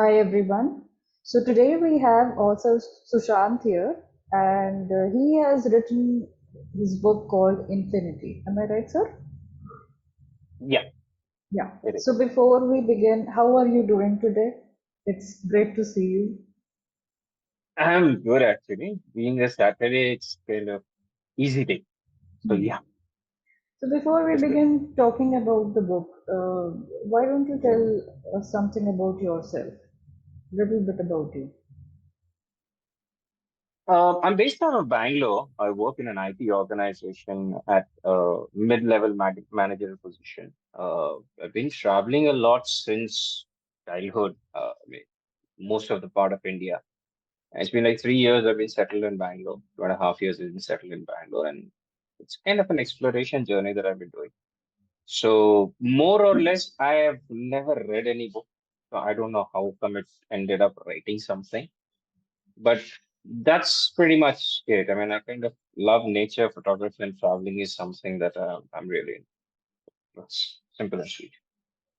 Hi everyone. So today we have also Sushant here, and he has written his book called Infinity. Am I right, sir? Yeah, Yeah. it is. So before we begin, how are you doing today? It's great to see you. I'm good actually. Being a Saturday, it's kind of easy day. So Hmm. yeah, So before we it's good. begin talking about the book, why don't you tell us something about yourself? Little bit about you. I'm based out of Bangalore. I work in an IT organization at a mid-level manager position. I've been traveling a lot since childhood, most of the part of India. It's been like 3 years I've been settled in Bangalore. 2.5 years I've been settled in Bangalore, and it's kind of an exploration journey that I've been doing. So more or less, I have never read any book. So I don't know how come it ended up writing something, but that's pretty much it. I mean, I kind of love nature, photography, and traveling is something that I'm really into. It's simple and sweet.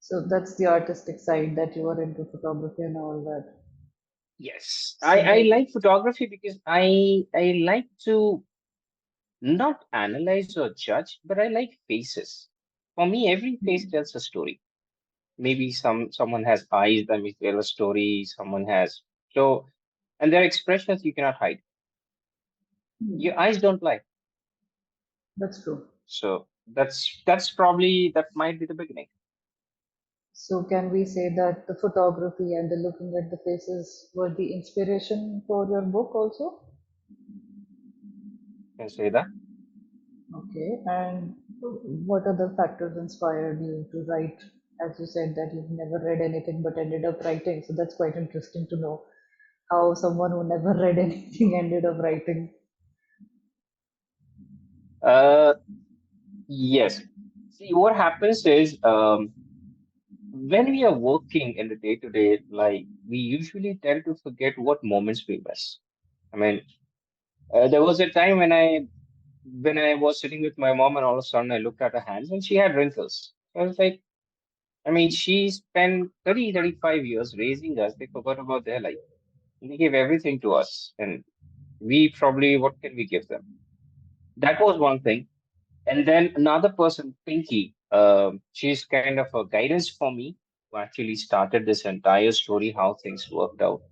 So that's the artistic side that you are into photography and all that. Yes, I So like photography because I like to not analyze or judge, but I like faces. For me, every face tells a story. Maybe someone has eyes that may tell a story, someone has so and their expressions you cannot hide. hmm, Your eyes don't lie. that's true. So that's probably that might be the beginning. So can we say that the photography and the looking at the faces were the inspiration for your book also? Can I say that. Okay. And what other factors inspired you to write? As you said that you've never read anything but ended up writing. So that's quite interesting to know how someone who never read anything ended up writing. Uh yes. See what happens is when we are working in the day-to-day life, we usually tend to forget what moments we miss. I mean, there was a time when I was sitting with my mom and all of a sudden I looked at her hands and she had wrinkles. I was like, I mean, she spent 30, 35 years raising us. They forgot about their life. They gave everything to us. And we probably, what can we give them? That was one thing. And then another person, Pinky, she's kind of a guidance for me, who actually started this entire story, how things worked out.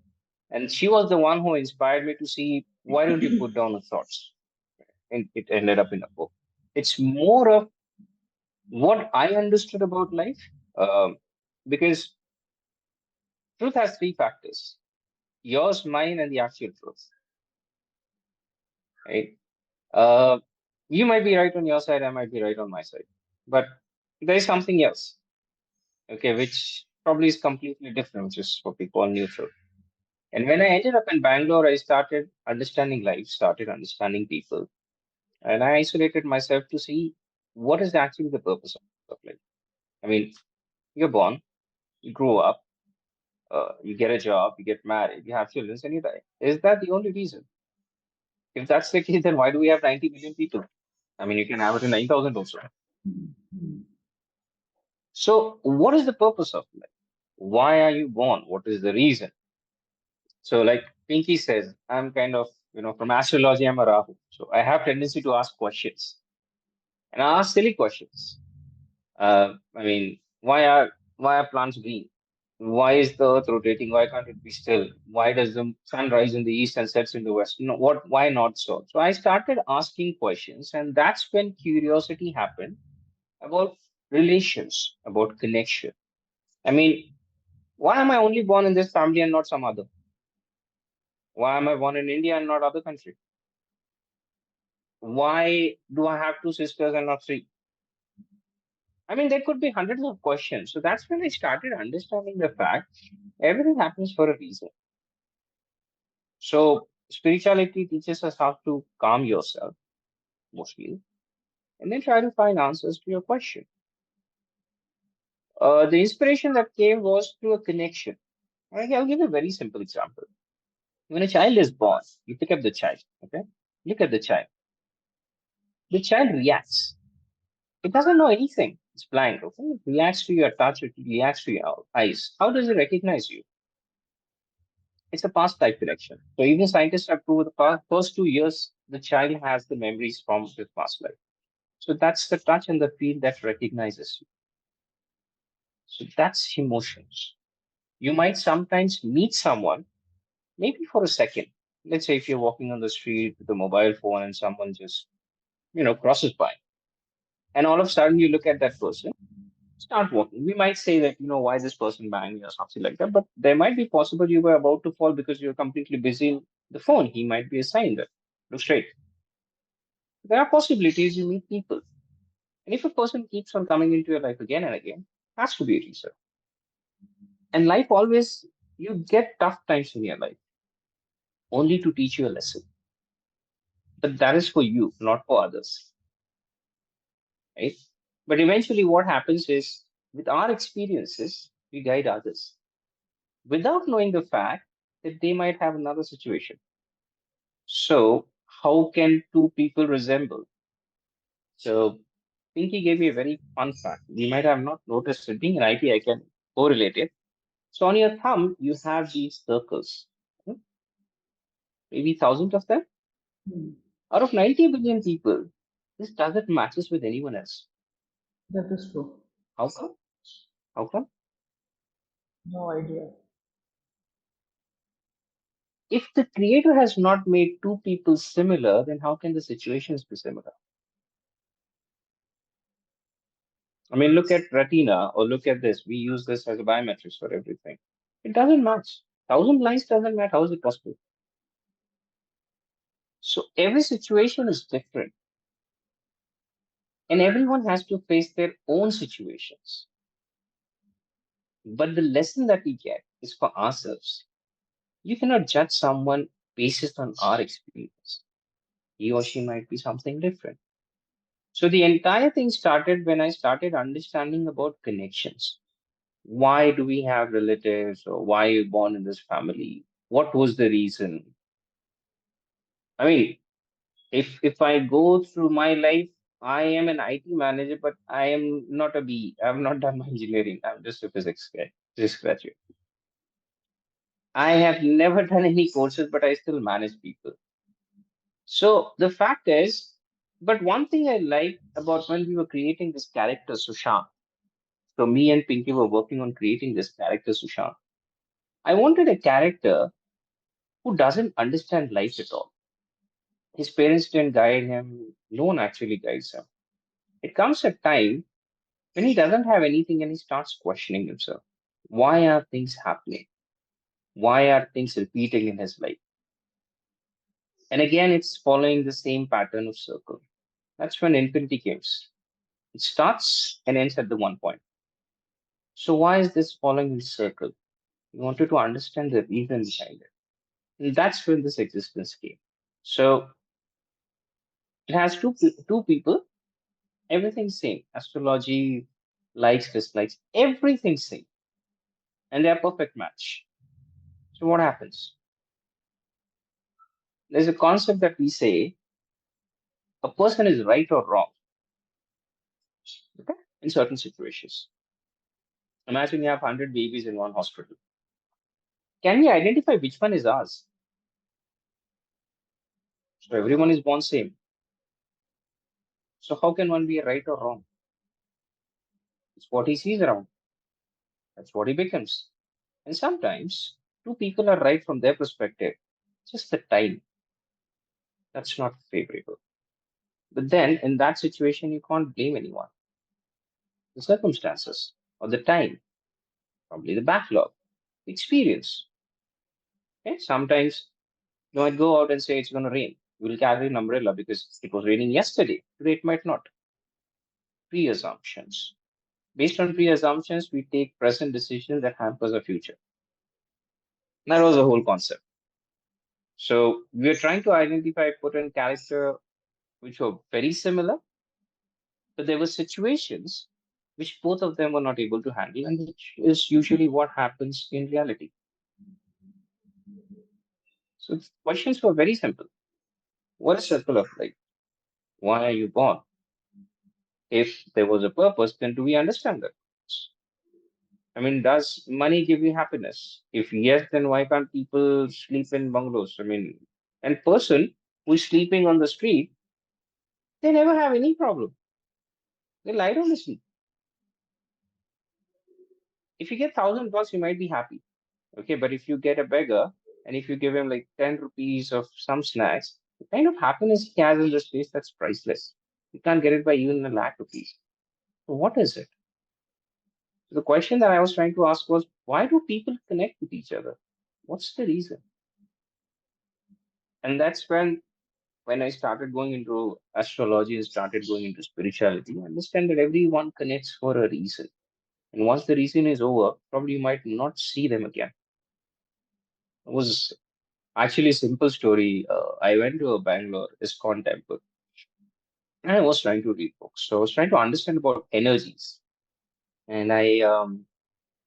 And she was the one who inspired me to see, why don't you put down the thoughts? And it ended up in a book. It's more of what I understood about life. Because truth has three factors: yours, mine, and the actual truth. Right? Uh, you might be right on your side, I might be right on my side, but there is something else, okay, which probably is completely different, which is what we call neutral. And when I ended up in Bangalore, I started understanding life, started understanding people, and I isolated myself to see what is actually the purpose of life. I mean, you're born, you grow up, you get a job, you get married, you have children, and you die. Is that the only reason? If that's the case, then why do we have 90 million people? I mean, you can have it in 9,000 also. Hmm. So, what is the purpose of life? Why are you born? What is the reason? So, like Pinky says, I'm kind of, from astrology, I'm a Rahu. So, I have tendency to ask questions, and I ask silly questions. I mean, why are plants green? Why is the earth rotating? Why can't it be still? Why does the sun rise in the east and sets in the west? No, what? Why not so? So I started asking questions, and that's when curiosity happened about relations, about connection. I mean, why am I only born in this family and not some other? Why am I born in India and not other country? Why do I have two sisters and not three? I mean, there could be hundreds of questions. So that's when I started understanding the fact everything happens for a reason. So spirituality teaches us how to calm yourself mostly, and then try to find answers to your question. The inspiration that came was through a connection. I'll give you a very simple example. When a child is born, you pick up the child, okay? Look at the child. The child reacts. It doesn't know anything. It's blind, okay? It reacts to your touch, it reacts to your eyes. How does it recognize you? It's a past type connection. So even scientists have proved the first 2 years, the child has the memories from his past life. So that's the touch and the feel that recognizes you. So that's emotions. You might sometimes meet someone, maybe for a second. Let's say if you're walking on the street with a mobile phone and someone just, crosses by. And all of a sudden you look at that person, start walking. We might say that, why is this person banging me or something like that. But there might be possible you were about to fall because you're completely busy in the phone. He might be a sign that look straight. There are possibilities you meet people. And if a person keeps on coming into your life again and again, has to be a reason. And life always, you get tough times in your life only to teach you a lesson. But that is for you, not for others, right? But eventually, what happens is with our experiences, we guide others without knowing the fact that they might have another situation. So, how can two people resemble? So, Pinky gave me a very fun fact. You might have not noticed it. Being an IT, I can correlate it. So, on your thumb, you have these circles, hmm, maybe thousands of them. Hmm. Out of 90 billion people, this doesn't matches with anyone else. That is true. How come? How come? No idea. If the creator has not made two people similar, then how can the situations be similar? I mean, look at retina or look at this. We use this as a biometrics for everything. It doesn't match. Thousand lines doesn't match. How is it possible? So every situation is different, and everyone has to face their own situations. But the lesson that we get is for ourselves. You cannot judge someone based on our experience. He or she might be something different. So the entire thing started when I started understanding about connections. Why do we have relatives or why you born in this family? What was the reason? I mean, if I go through my life, I am an IT manager, but I am not a B. I have not done my engineering. I'm just a physics graduate. I have never done any courses, but I still manage people. So the fact is, but one thing I like about when we were creating this character, Sushant. So me and Pinky were working on creating this character, Sushant. I wanted a character who doesn't understand life at all. His parents didn't guide him. No one actually guides him. It comes a time when he doesn't have anything and he starts questioning himself. Why are things happening? Why are things repeating in his life? And again, it's following the same pattern of circle. That's when infinity comes. It starts and ends at the one point. So why is this following this circle? We wanted to understand the reason behind it. And that's when this existence came. So it has two people, everything same. Astrology, likes, dislikes, everything same. And they're perfect match. So what happens? There's a concept that we say a person is right or wrong, okay, in certain situations. Imagine you have 100 babies in one hospital. Can we identify which one is ours? So everyone is born same. So how can one be right or wrong? It's what he sees around. That's what he becomes. And sometimes two people are right from their perspective. Just the time. That's not favorable. But then in that situation, you can't blame anyone. The circumstances or the time, probably the backlog, the experience. Okay? Sometimes you might go out and say it's going to rain. You will carry an umbrella because it was raining yesterday. Today it might not. Pre-assumptions. Based on pre-assumptions, we take present decisions that hampers our future. That was the whole concept. So we are trying to identify put in character which were very similar, but there were situations which both of them were not able to handle, and which is usually what happens in reality. So the questions were very simple. What is circle of life? Why are you born? If there was a purpose, then do we understand that? I mean, does money give you happiness? If yes, then why can't people sleep in bungalows? I mean, and person who's sleeping on the street, they never have any problem. They lie down and sleep. If you get $1,000, you might be happy. Okay, but if you get a beggar and if you give him like 10 rupees of some snacks, the kind of happiness he has in this place, that's priceless. You can't get it by even a lakh rupees. So what is it? So the question that I was trying to ask was, why do people connect with each other? What's the reason? And that's when I started going into astrology and started going into spirituality, I understand that everyone connects for a reason. And once the reason is over, probably you might not see them again. It was actually a simple story. I went to a Bangalore ISKCON temple and I was trying to read books. So I was trying to understand about energies. And I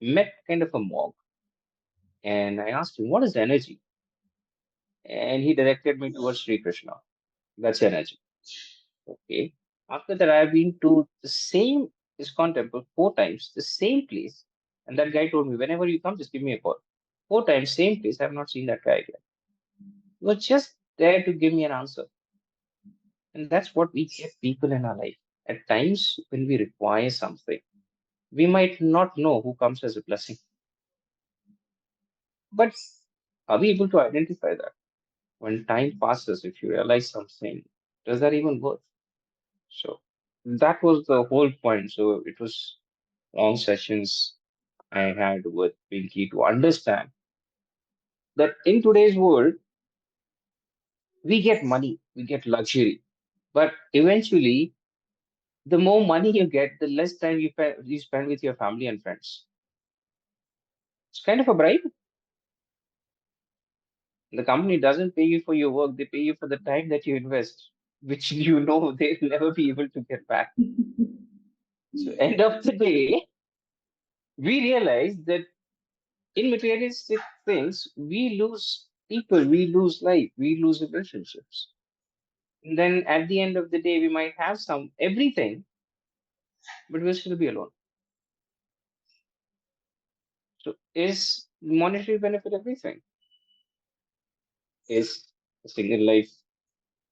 met kind of a monk and I asked him, what is energy? And he directed me towards Sri Krishna. That's energy. Okay. After that, I've been to the same ISKCON temple 4 times, the same place. And that guy told me, whenever you come, just give me a call. 4 times, same place. I've not seen that guy again. He was just there to give me an answer. And that's what we get people in our life. At times, when we require something, we might not know who comes as a blessing. But are we able to identify that? When time passes, if you realize something, does that even work? So that was the whole point. So it was long sessions I had with Pinky to understand that in today's world, we get money, we get luxury, but eventually, the more money you get, the less time you spend with your family and friends. It's kind of a bribe. The company doesn't pay you for your work, they pay you for the time that you invest, which you know they'll never be able to get back. So, end of the day, we realize that in materialistic things, we lose people, we lose life, we lose relationships. And then at the end of the day, we might have some everything, but we'll still be alone. So, is monetary benefit everything? Is a single life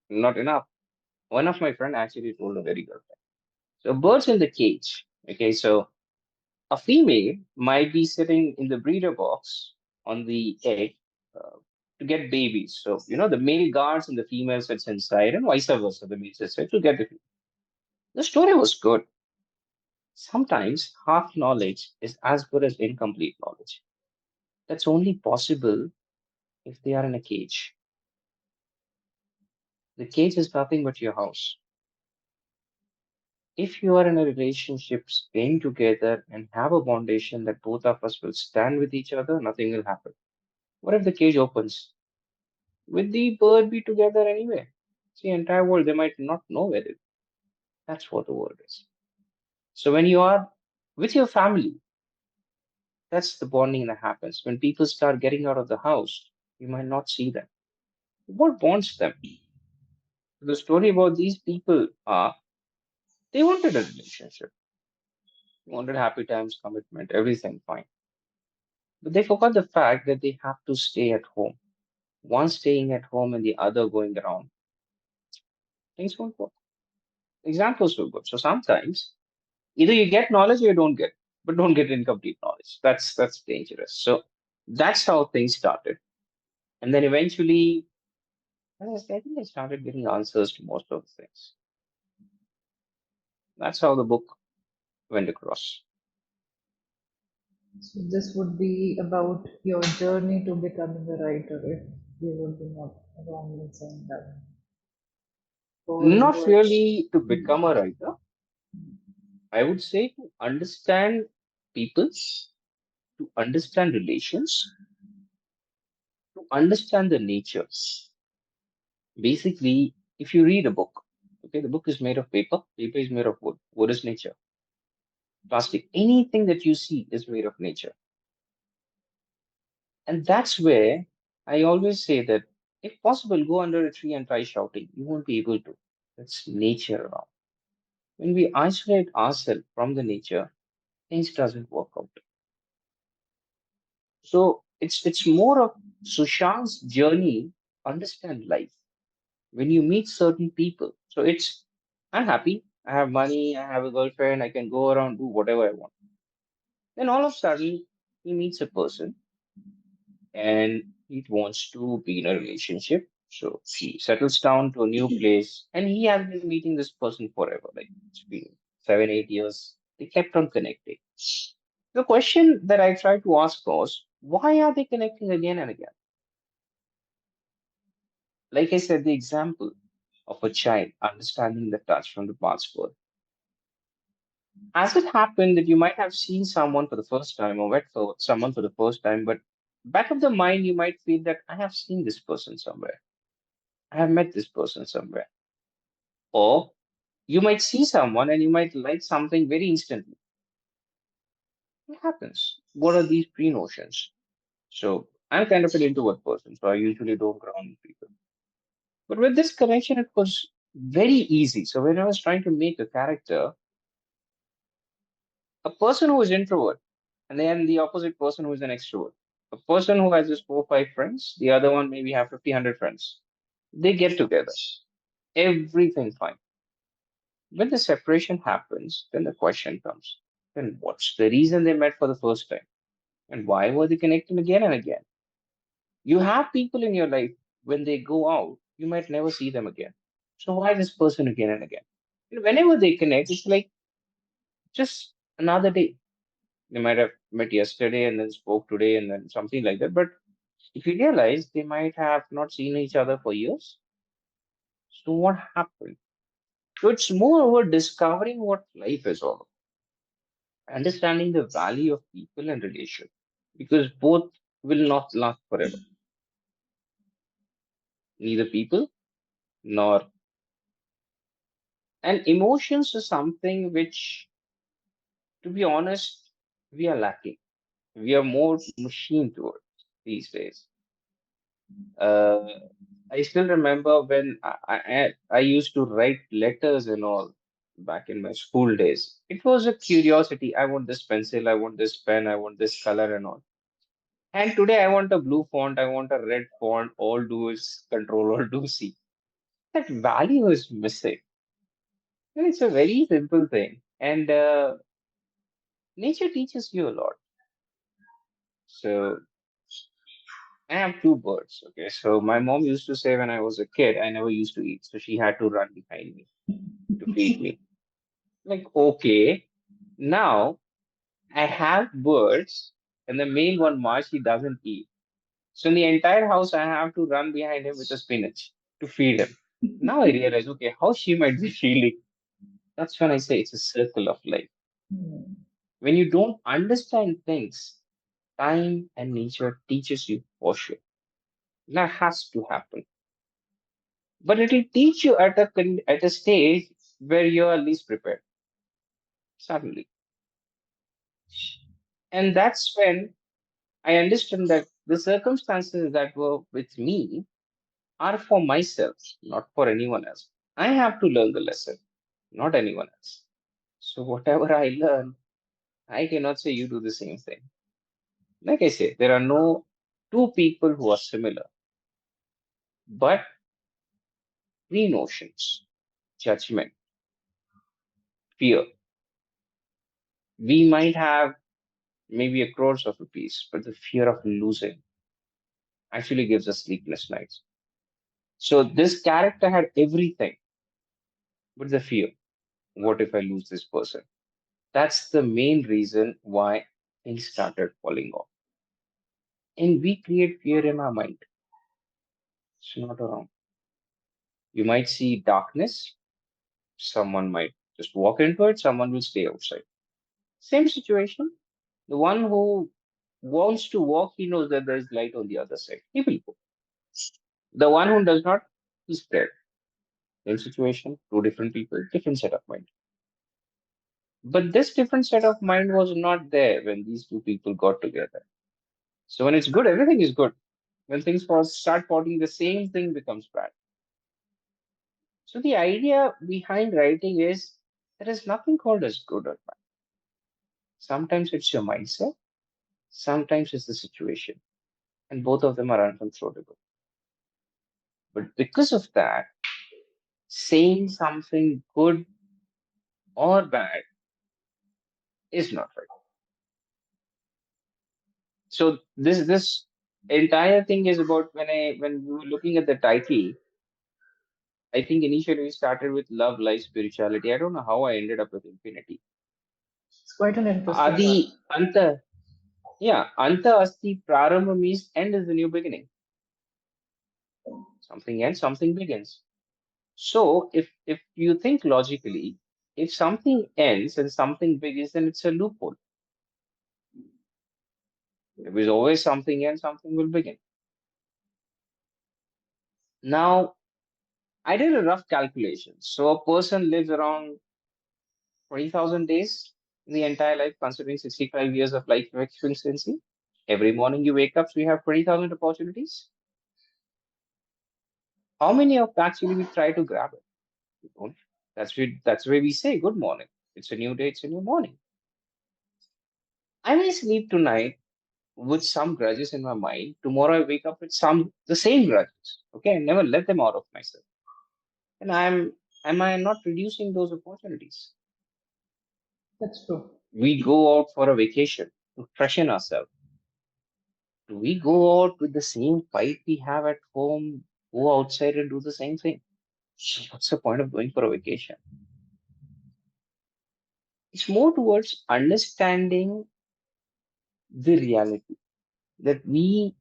not enough? One of my friend actually told a very good thing. So, birds in the cage. Okay, so a female might be sitting in the breeder box on the egg uh, to get babies. So, the male guards and the female sits inside, and vice versa. The male sits inside to get the female. The story was good. Sometimes half knowledge is as good as incomplete knowledge. That's only possible if they are in a cage. The cage is nothing but your house. If you are in a relationship, staying together and have a foundation that both of us will stand with each other, nothing will happen. What if the cage opens? Will the bird be together anyway? See, entire world, they might not know where it. That's what the world is. So when you are with your family, that's the bonding that happens. When people start getting out of the house, you might not see them. What bonds them? The story about these people are they wanted a relationship, wanted happy times, commitment, everything fine. But they forgot the fact that they have to stay at home. One staying at home and the other going around. Things won't work. Examples will go. So sometimes either you get knowledge or you don't get, but don't get incomplete knowledge. That's dangerous. So that's how things started. And then eventually, I think I started getting answers to most of the things. That's how the book went across. So this would be about your journey to becoming a writer, if you would be not wrong in saying that. Or Not what? really to become a writer. I would say to understand people, to understand relations, to understand the nature. Basically, if you read a book, okay, the book is made of paper, paper is made of wood, wood is nature, plastic, anything that you see is made of nature. And that's where I always say that if possible, go under a tree and try shouting. You won't be able to. That's nature around. When we isolate ourselves from the nature, things doesn't work out. So it's more of Sushant's journey, understand life. When you meet certain people. So it's, I'm happy, I have money, I have a girlfriend, I can go around, do whatever I want. Then all of a sudden, he meets a person and he wants to be in a relationship. So he settles down to a new place and he has been meeting this person forever. Like it's been 7, 8 years. They kept on connecting. The question that I tried to ask was, why are they connecting again and again? Like I said, the example of a child understanding the touch from the past world. Has it happened that you might have seen someone for the first time or met for someone for the first time, but back of the mind, you might feel that I have seen this person somewhere. I have met this person somewhere. Or you might see someone and you might like something very instantly. What happens? What are these pre-notions? So I'm kind of an introvert person, so I usually don't ground people. But with this connection, it was very easy. So when I was trying to make a character, a person who is introvert, and then the opposite person who is an extrovert. A person who has just 4 or 5 friends, the other one maybe have 50, 100 friends. They get together. Everything fine. When the separation happens, then the question comes, then what's the reason they met for the first time? And why were they connecting again and again? You have people in your life, when they go out, you might never see them again. So why this person again and again? And whenever they connect, it's like just another day. They might have met yesterday and then spoke today and then something like that. But if you realize they might have not seen each other for years, so what happened? So it's more over discovering what life is all about, understanding the value of people and relation, because both will not last forever. Neither people nor, and emotions is something which, to be honest, we are lacking. We are more machine towards these days. Uh, I still remember when I used to write letters and all back in my school days. It was a curiosity. I want this pencil, I want this pen, I want this color and all. And today I want a blue font, I want a red font, all do is control, all do C. That value is missing. And it's a very simple thing. And nature teaches you a lot. So I have two birds. Okay. So my mom used to say when I was a kid, I never used to eat. So she had to run behind me to feed me. Like, okay, now I have birds, and the male one, March, he doesn't eat. So in the entire house, I have to run behind him with a spinach to feed him. Now I realize, okay, how she might be feeling. That's when I say it's a circle of life. Hmm. When you don't understand things, time and nature teaches you for sure. That has to happen. But it'll teach you at at a stage where you are least prepared, suddenly. And that's when I understand that the circumstances that were with me are for myself, not for anyone else. I have to learn the lesson, not anyone else. So whatever I learn, I cannot say you do the same thing. Like I say, there are no two people who are similar, but three notions: judgment, fear. We might have maybe a crores of rupees, but the fear of losing actually gives us sleepless nights. So this character had everything, but the fear. What if I lose this person? That's the main reason why things started falling off. And we create fear in our mind. It's not wrong. You might see darkness, someone might just walk into it, someone will stay outside. Same situation. The one who wants to walk, he knows that there is light on the other side. He will go. The one who does not, he's scared. Same situation, two different people, different set of mind. But this different set of mind was not there when these two people got together. So when it's good, everything is good. When things start falling, the same thing becomes bad. So the idea behind writing is there is nothing called as good or bad. Sometimes it's your mindset, sometimes it's the situation, and both of them are uncontrollable. But because of that, saying something good or bad is not right. So this entire thing is about when we were looking at the title, I think initially we started with love, life, spirituality. I don't know how I ended up with infinity. It's quite an interesting Adi, one. Antah, yeah, Antah, Asti, Prarambh means end is the new beginning. Something ends, something begins. So if you think logically, if something ends and something begins, then it's a loophole. There is always something ends, something will begin. Now, I did a rough calculation. So a person lives around 20,000 days in the entire life, considering 65 years of life expectancy. Every morning you wake up, so you have 20,000 opportunities. How many of actually we try to grab it? We don't. That's where we say good morning. It's a new day, it's a new morning. I may sleep tonight with some grudges in my mind. Tomorrow I wake up with the same grudges. Okay, I never let them out of myself. And am I not reducing those opportunities? That's true. We go out for a vacation to freshen ourselves. Do we go out with the same fight we have at home, go outside and do the same thing? What's the point of going for a vacation? It's more towards understanding the reality that we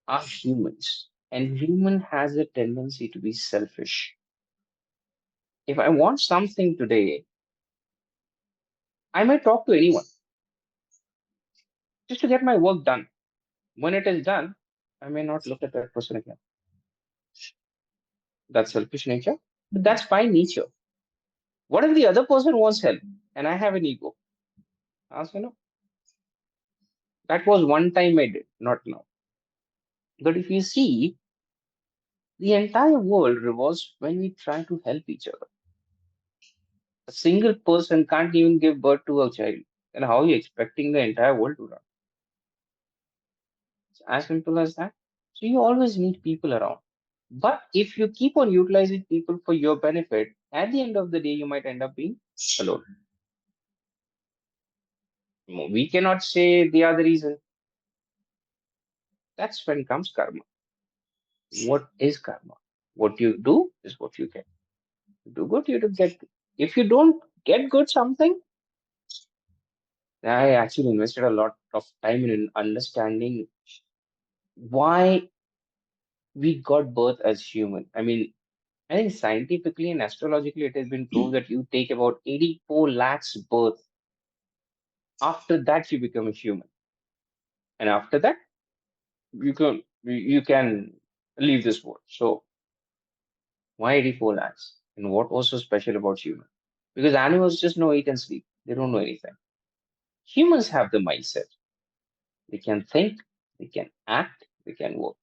are humans and human has a tendency to be selfish. If I want something today, I may talk to anyone just to get my work done. When it is done, I may not look at that person again. That's selfish nature, but that's my nature. What if the other person wants help and I have an ego? I'll say no. That was one time I did, not now. But if you see, the entire world revolves when we try to help each other. A single person can't even give birth to a child. And how are you expecting the entire world to run? It's as simple as that. So you always need people around. But if you keep on utilizing people for your benefit, at the end of the day, you might end up being alone. We cannot say they are the reason. That's when comes karma. What is karma? What you do is what you get. You do good, you do get good. If you don't get good something, I actually invested a lot of time in understanding why we got birth as human. I mean, I think scientifically and astrologically, it has been proved that you take about 84 lakhs birth. After that, you become a human, and after that, you can leave this world. So why 84 lakhs? And what was so special about human? Because animals just know eat and sleep. They don't know anything. Humans have the mindset. They can think, they can act, they can work.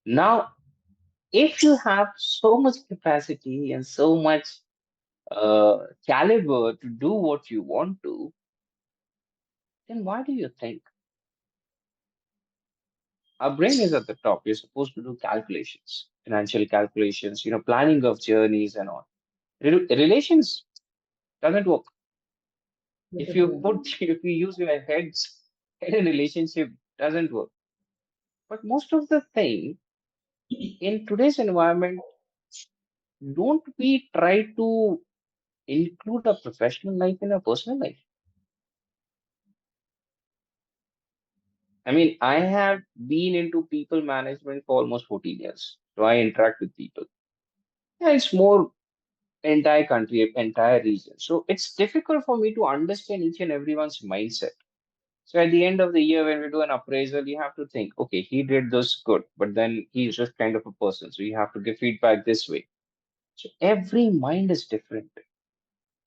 Now, if you have so much capacity and so much caliber to do what you want to, then why do you think? Our brain is at the top. You're supposed to do calculations, financial calculations, planning of journeys and all. Relations doesn't work. Yes, If you agree. put, if you use your heads in a relationship, doesn't work. But most of the thing in today's environment, don't we try to include a professional life in a personal life? I mean, I have been into people management for almost 14 years. So I interact with people. Yeah, it's more entire country, entire region. So it's difficult for me to understand each and everyone's mindset. So at the end of the year, when we do an appraisal, you have to think, okay, he did this good, but then he's just kind of a person. So you have to give feedback this way. So every mind is different.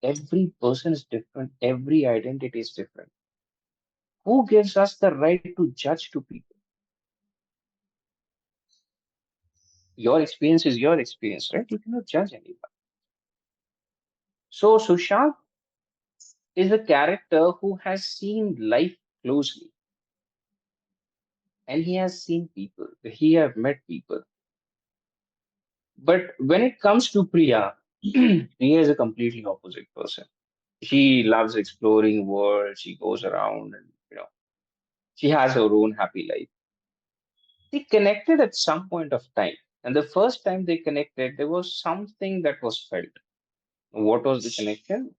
Every person is different. Every identity is different. Who gives us the right to judge to people? Your experience is your experience, right? You cannot judge anyone. So Sushant is a character who has seen life closely. and he has seen people, he have met people. But when it comes to Priya, Priya is a completely opposite person. She loves exploring world. She goes around and she has her own happy life. They connected at some point of time. And the first time they connected, there was something that was felt. What was the connection?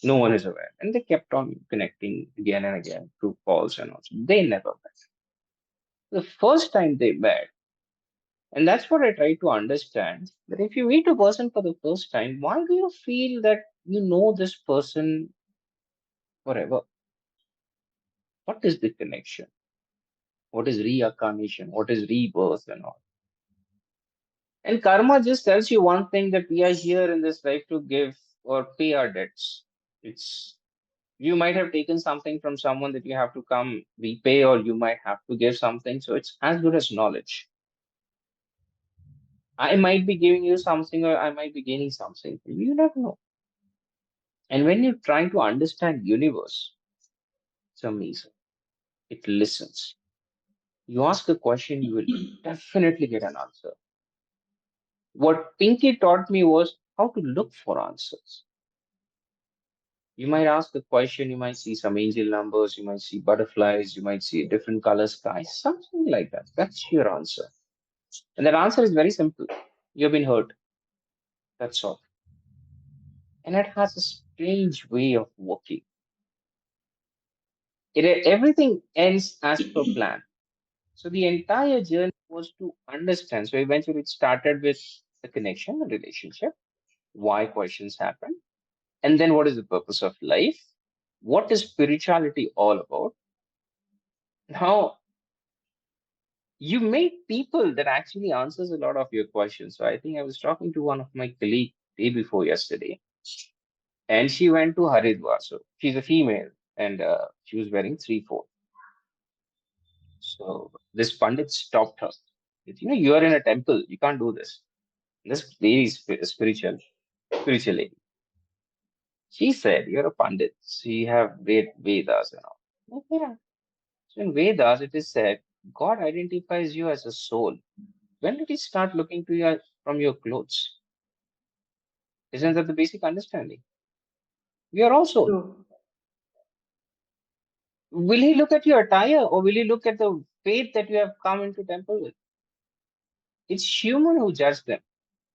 No one is aware. And they kept on connecting again and again through calls and all. They never met. The first time they met, and that's what I try to understand, that if you meet a person for the first time, why do you feel that you know this person forever? What is the connection? What is reincarnation? What is rebirth and all? And karma just tells you one thing, that we are here in this life to give or pay our debts. It's you might have taken something from someone that you have to come repay, or you might have to give something. So it's as good as knowledge. I might be giving you something, or I might be gaining something. You never know. And when you're trying to understand universe, it's amazing. It listens. You ask a question, you will definitely get an answer. What Pinky taught me was how to look for answers. You might ask a question, you might see some angel numbers, you might see butterflies, you might see a different color sky, something like that. That's your answer. And that answer is very simple. You've been hurt. That's all. And it has a strange way of working. Everything ends as per plan. So the entire journey was to understand. So eventually it started with the connection, the relationship, why questions happen, and then what is the purpose of life? What is spirituality all about? Now, you meet people that actually answers a lot of your questions. So I think I was talking to one of my colleague day before yesterday, and she went to Haridwar. So she's a female, and she was wearing 3/4. So this Pandit stopped her. You are in a temple. You can't do this. This lady is spiritual lady. She said, "You're a Pandit. So you have read Vedas and all." "Oh, yeah." So in Vedas, it is said God identifies you as a soul. When did he start looking to you from your clothes? Isn't that the basic understanding? We are all soul. True. Will he look at your attire, or will he look at the faith that you have come into temple with? It's human who judge them.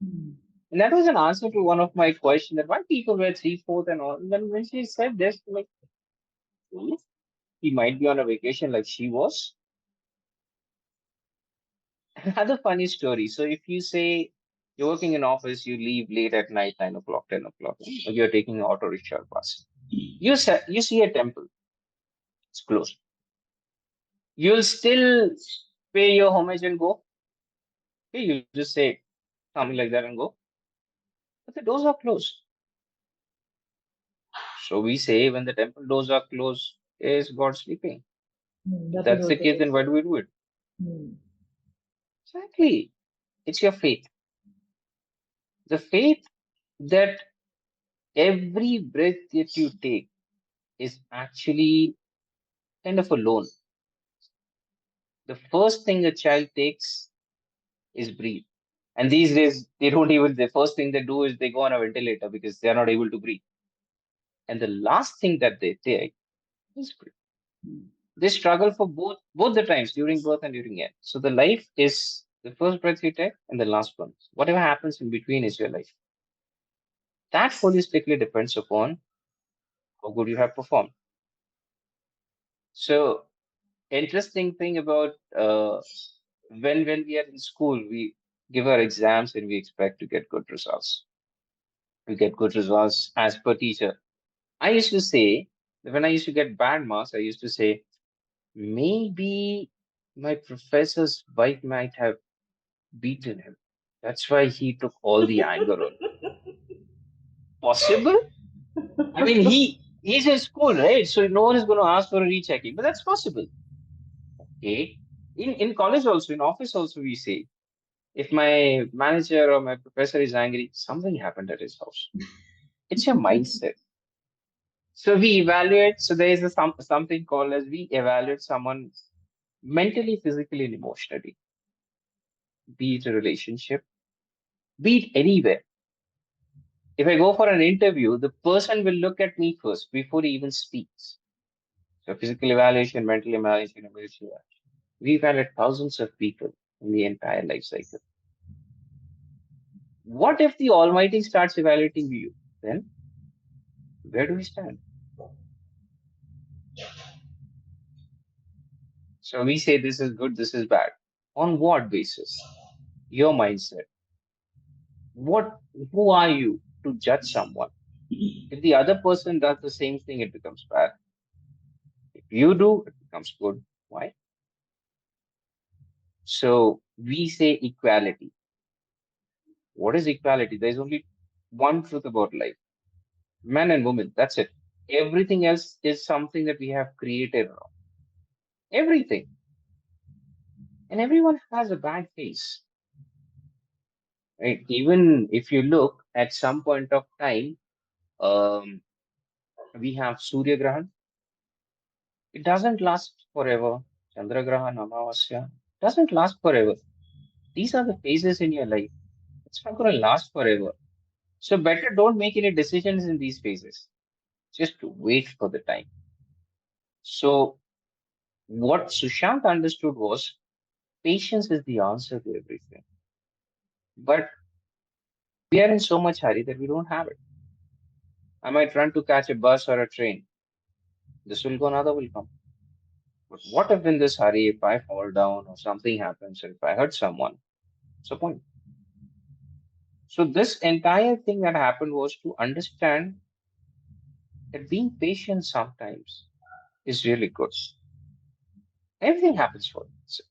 Hmm. And that was an answer to one of my questions, that why people wear 3/4 and all. And then when she said this, like, "Hmm, he might be on a vacation like she was." Another funny story. So if you say you're working in office, you leave late at night, 9 o'clock, 10 o'clock, or you're taking an auto rickshaw or bus. You see a temple, it's closed. You'll still pay your homage and go. Okay, you'll just say something like that and go. But the doors are closed. So we say when the temple doors are closed, is God sleeping? Hmm. If That is that's the also case, very then why true. do we do it? Hmm. Exactly. It's your faith. The faith that every breath that you take is actually kind of a loan. The first thing a child takes is breathe. And these days, they don't even, the first thing they do is they go on a ventilator because they're not able to breathe. And the last thing that they take is breathe. They struggle for both the times, during birth and during end. So the life is the first breath you take and the last one. Whatever happens in between is your life. That holistically depends upon how good you have performed. So interesting thing about when we are in school, we give our exams and we expect to get good results. We get good results as per teacher. I used to say that when I used to get bad marks, I used to say maybe my professor's wife might have beaten him. That's why he took all the anger on me. Possible? I mean, he's in school, right? So no one is going to ask for a rechecking, but that's possible. Okay. In college also, in office also, we say if my manager or my professor is angry, something happened at his house. It's your mindset. So we evaluate. So there is something called as we evaluate someone mentally, physically, and emotionally, be it a relationship, be it anywhere. If I go for an interview, the person will look at me first before he even speaks. So physical evaluation, mental evaluation, emotional evaluation. We've had thousands of people in the entire life cycle. What if the Almighty starts evaluating you? Then where do we stand? So we say this is good, this is bad. On what basis? Your mindset. What, who are you to judge someone? If the other person does the same thing, it becomes bad. If you do, it becomes good. Why? So we say equality. What is equality? There's only one truth about life. Men and women, that's it. Everything else is something that we have created around. Everything. And everyone has a bad face. Right? Even if you look at some point of time, um, we have Surya Grahan. It doesn't last forever. Chandra Grahan, Amavasya doesn't last forever. These are the phases in your life. It's not going to last forever. So better don't make any decisions in these phases. Just wait for the time. So what Sushant understood was patience is the answer to everything. But we are in so much hurry that we don't have it. I might run to catch a bus or a train. This will go, another will come. But what if in this hurry, if I fall down or something happens, or if I hurt someone? What's the point? So this entire thing that happened was to understand that being patient sometimes is really good. Everything happens for a reason.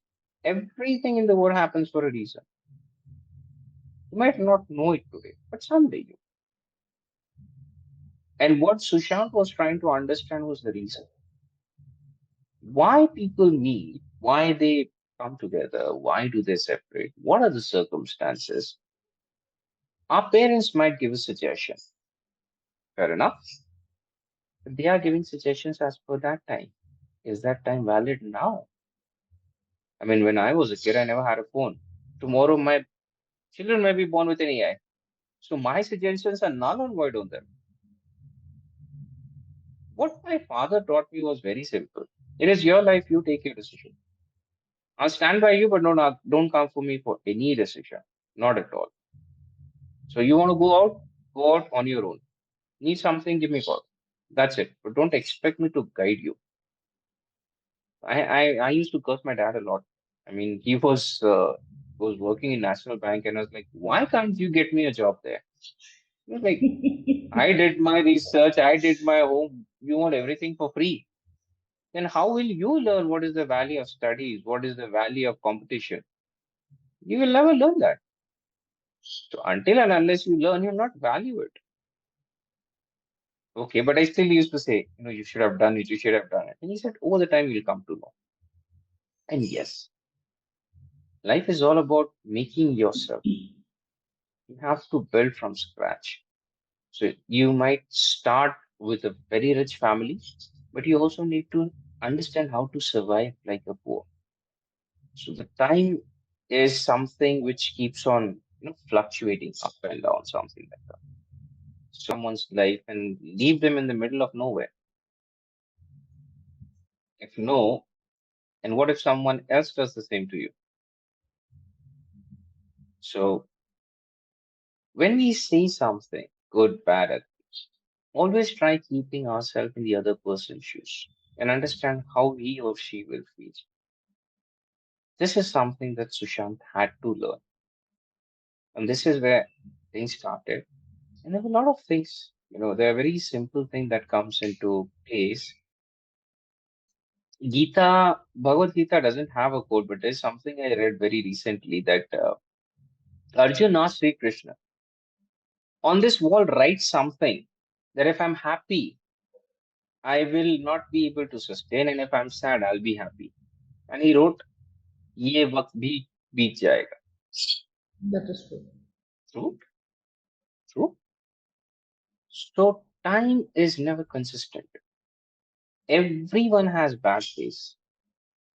Everything in the world happens for a reason. You might not know it today, but someday you. And what Sushant was trying to understand was the reason. Why people meet, why they come together, why do they separate, what are the circumstances? Our parents might give a suggestion, fair enough. But they are giving suggestions as per that time. Is that time valid now? I mean, when I was a kid, I never had a phone. Tomorrow, my children may be born with an AI. So my suggestions are null and void on them. What my father taught me was very simple. It is your life, you take your decision. I'll stand by you, but don't come for me for any decision. Not at all. So you want to go out on your own. Need something, give me a call. That's it. But don't expect me to guide you. I used to curse my dad a lot. I mean, he was working in National Bank, and I was like, why can't you get me a job there? He was like, I did my research, I did my home. You want everything for free. Then how will you learn what is the value of studies? What is the value of competition? You will never learn that. So until and unless you learn, you'll not value it. Okay, but I still used to say, you should have done it, you should have done it. And he said, over the time, you'll come to know. And yes, life is all about making yourself. You have to build from scratch. So you might start with a very rich family, but you also need to understand how to survive like a poor. So the time is something which keeps on, fluctuating up and down, something like that. Someone's life and leave them in the middle of nowhere. If no, and what if someone else does the same to you? So when we say something good, bad, always try keeping ourselves in the other person's shoes and understand how he or she will feel. This is something that Sushant had to learn. And this is where things started. And there were a lot of things, there are very simple thing that comes into place. Bhagavad Gita doesn't have a quote, but there's something I read very recently that Arjuna asked Sri Krishna, on this wall, write something that if I'm happy, I will not be able to sustain, and if I'm sad, I'll be happy. And he wrote, "Ye waqt bhi beet jayega." That is true. True, true. So time is never consistent. Everyone has bad days,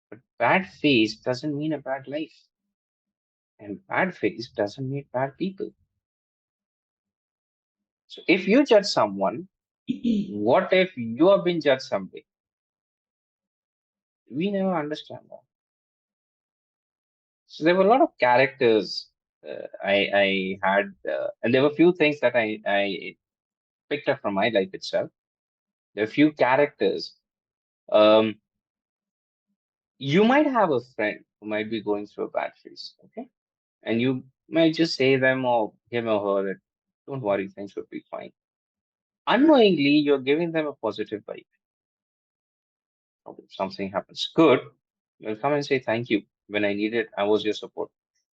but Bad phase doesn't mean a bad life, and bad phase doesn't mean bad people. So if you judge someone, what if you have been judged someday? We never understand that. So there were a lot of characters I had, and there were few things that I picked up from my life itself. There are few characters. Um, you might have a friend who might be going through a bad phase, okay? And you might just say them or him or her that don't worry, things will be fine. Unknowingly, you're giving them a positive vibe. Okay, if something happens good, you'll come and say thank you. When I needed, I was your support.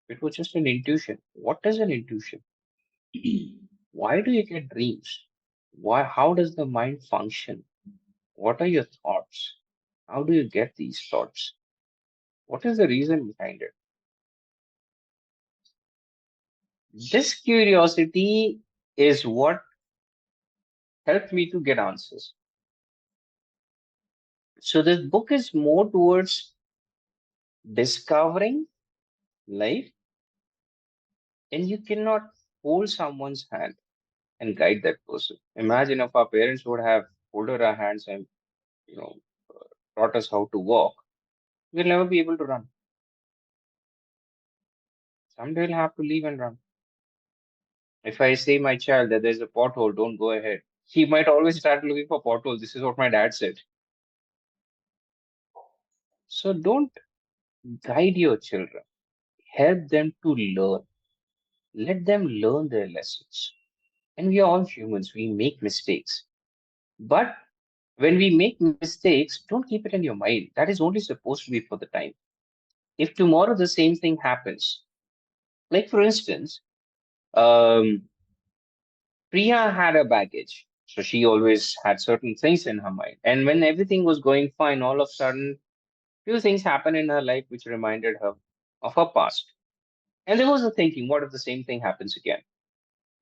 It was just an intuition. What is an intuition? Why do you get dreams? Why? How does the mind function? What are your thoughts? How do you get these thoughts? What is the reason behind it? This curiosity is what helped me to get answers. So this book is more towards discovering life, and you cannot hold someone's hand and guide that person. Imagine if our parents would have holded our hands and you know taught us how to walk, we'll never be able to run. Someday we'll have to leave and run. If I say my child that there's a pothole, don't go ahead. He might always start looking for potholes. This is what my dad said. So don't guide your children. Help them to learn. Let them learn their lessons. And we are all humans. We make mistakes. But when we make mistakes, don't keep it in your mind. That is only supposed to be for the time. If tomorrow the same thing happens, like for instance, um, Priya had a baggage. So she always had certain things in her mind. And when everything was going fine, all of a sudden, few things happened in her life which reminded her of her past. And there was a thinking, what if the same thing happens again?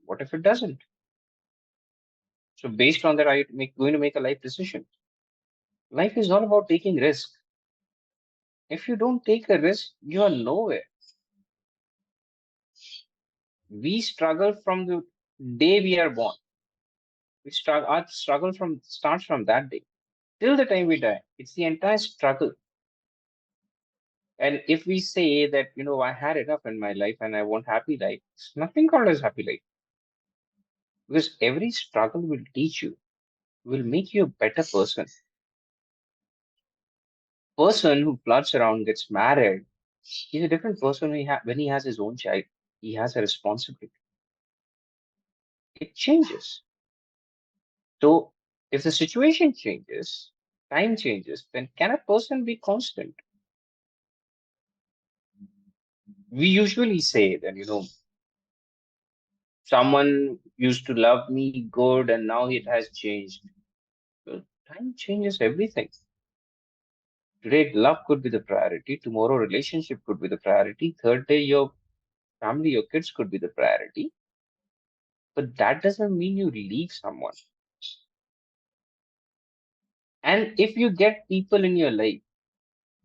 What if it doesn't? So based on that, going to make a life decision. Life is all about taking risk. If you don't take a risk, you are nowhere. We struggle from the day we are born. Our struggle from starts from that day till the time we die. It's the entire struggle. And if we say that, I had enough in my life and I want happy life, it's nothing called as happy life. Because every struggle will teach you, will make you a better person. Person who floods around, gets married, he's a different person when he has his own child. He has a responsibility. It changes. So if the situation changes, time changes, then can a person be constant? We usually say that, someone used to love me good and now it has changed. Well, time changes everything. Today, love could be the priority. Tomorrow, relationship could be the priority. Third day, your family, your kids could be the priority. But that doesn't mean you leave someone. And if you get people in your life,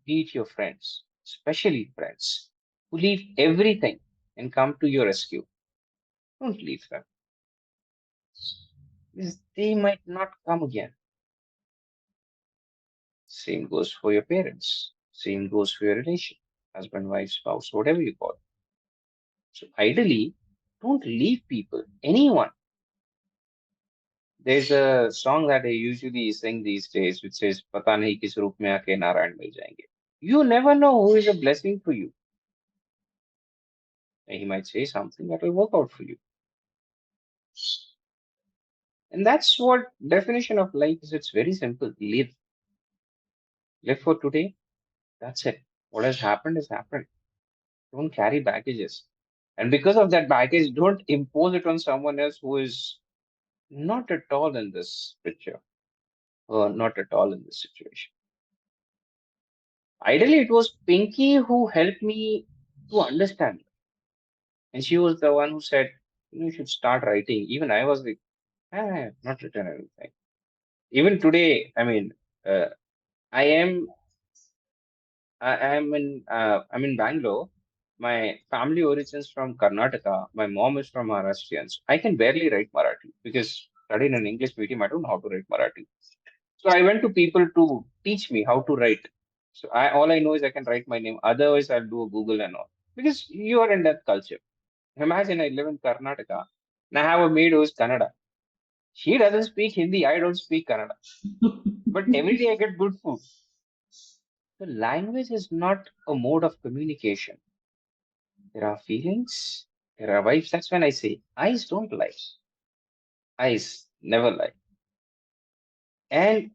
be it your friends, especially friends, who leave everything and come to your rescue, don't leave them. Because they might not come again. Same goes for your parents. Same goes for your relation, husband, wife, spouse, whatever you call it. So ideally, don't leave people, anyone. There's a song that I usually sing these days, which says, "Pata nahi kis roop mein aake Narayan mil jayenge." You never know who is a blessing for you. And he might say something that will work out for you. And that's what definition of life is. It's very simple. Live for today. That's it. What has happened has happened. Don't carry baggages. And because of that baggage, don't impose it on someone else who is not at all in this picture or not at all in this situation. Ideally, it was Pinky who helped me to understand. And she was the one who said, you should start writing. Even I was like, I have not written anything. Even today, I mean, uh, I am I'm in Bangalore. My family origins from Karnataka. My mom is from Maharashtrians. I can barely write Marathi because studied in an English medium. I don't know how to write Marathi. So I went to people to teach me how to write. So all I know is I can write my name. Otherwise, I'll do a Google and all. Because you are in that culture. Imagine I live in Karnataka and I have a maid who's Kannada. She doesn't speak Hindi. I don't speak Kannada. But every day I get good food. The language is not a mode of communication. There are feelings, there are vibes. That's when I say eyes don't lie. Eyes never lie. And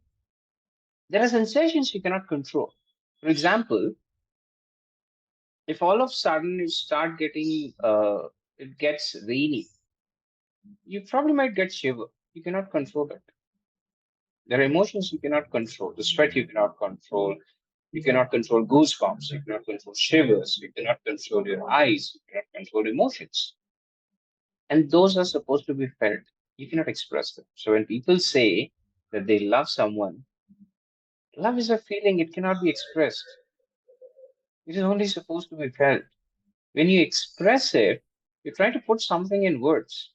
there are sensations you cannot control. For example, if all of a sudden you start getting, it gets rainy, you probably might get shiver. You cannot control it. There are emotions you cannot control. The sweat you cannot control. You cannot control goosebumps. You cannot control shivers. You cannot control your eyes. You cannot control emotions. And those are supposed to be felt. You cannot express them. So when people say that they love someone, love is a feeling, it cannot be expressed. It is only supposed to be felt. When you express it, you try to put something in words.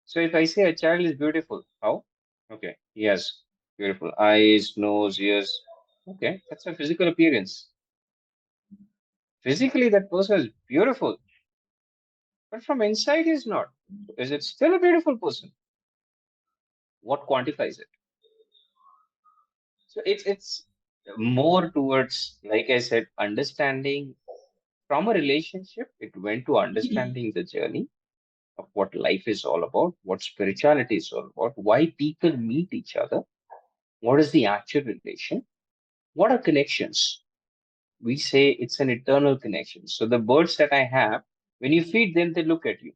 So if I say a child is beautiful, how? Okay, yes, beautiful eyes, nose, ears. Okay, that's a physical appearance. Physically, that person is beautiful, but from inside, he's not. So is it still a beautiful person? What quantifies it? So it's more towards, like I said, understanding from a relationship. It went to understanding the journey of what life is all about, what spirituality is all about, why people meet each other, what is the actual relation, what are connections. We say it's an eternal connection. So the birds that I have, when you feed them, they look at you.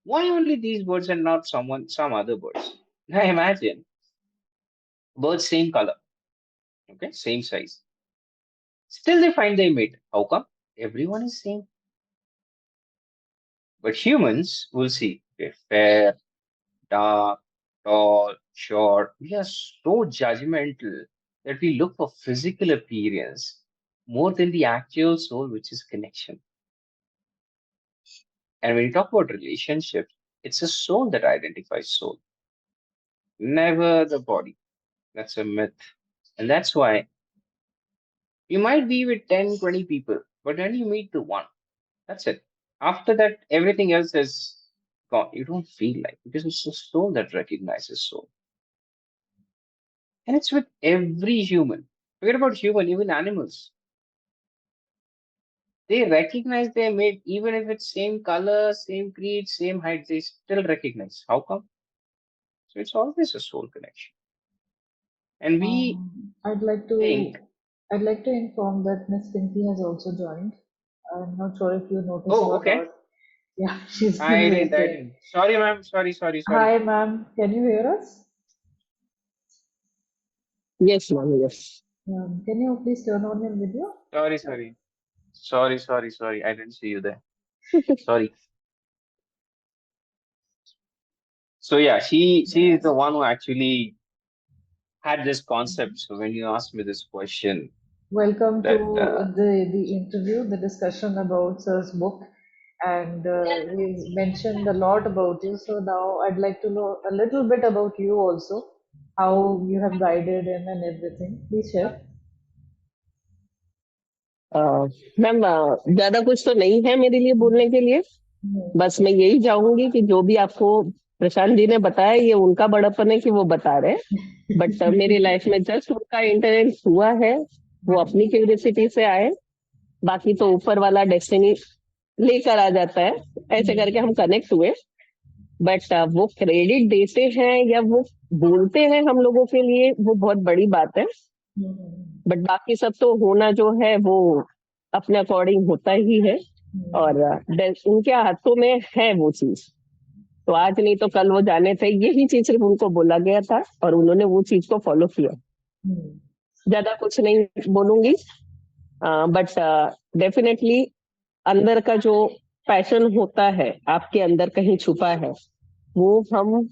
Why only these birds and not some other birds? Now imagine birds same color, okay, same size. Still they find their mate. How come? Everyone is same. But humans will see okay, fair, dark, tall, short. We are so judgmental that we look for physical appearance more than the actual soul, which is connection. And when you talk about relationships, it's a soul that identifies soul, never the body. That's a myth. And that's why you might be with 10, 20 people, but when you meet the one, that's it. After that, everything else is gone. You don't feel like because it's the soul that recognizes soul. And it's with every human. Forget about human, even animals. They recognize their mate, even if it's same color, same creed, same height, they still recognize. How come? So it's always a soul connection. And we I'd like to think, I'd like to inform that Miss Pinky has also joined. I'm not sure if you noticed oh, or okay. not. Yeah, she's been I waiting. didn't. Sorry, ma'am. Sorry. Hi, ma'am. Can you hear us? Yes, ma'am, yes. Can you please turn on your video? Sorry. Sorry. I didn't see you there. Sorry. So yeah, she is the one who actually had this concept. So when you asked me this question, Welcome to that the interview, the discussion about Sir's book, and he mentioned a lot about you. So now I'd like to know a little bit about you also, how you have guided him and everything. Please share. A, ma'am ज्यादा कुछ तो नहीं है मेरे लिए बोलने के लिए। Hmm. बस मैं यही चाहूंगी कि जो भी आपको प्रशांत जी ने बताया ये उनका बड़प्पन है कि वो बता रहे हैं। बट मेरी लाइफ में जस्ट उनका इंटरेंस हुआ है, वो अपनी क्यूरियोसिटी से आए। बाकी तो ऊपर वाला डेस्टिनी लेकर आ जाता है, ऐसे करके हम कनेक्ट हुए। बट वो क्रेडिट देते हैं या वो बोलते हैं हम लोगों के लिए, वो बहुत बड़ी बात है। Hmm. बट बाकी सब तो होना जो है वो अपने अकॉर्डिंग होता ही है। और उनके हाथों में है वो चीज, तो आज नहीं तो कल वो जाने थे, यही चीज सिर्फ उनको बोला गया था और उन्होंने वो चीज को फॉलो किया। Hmm. ज्यादा कुछ नहीं बोलूंगी, बट डेफिनेटली अंदर का जो पैशन होता है आपके अंदर कहीं छुपा है, वो हम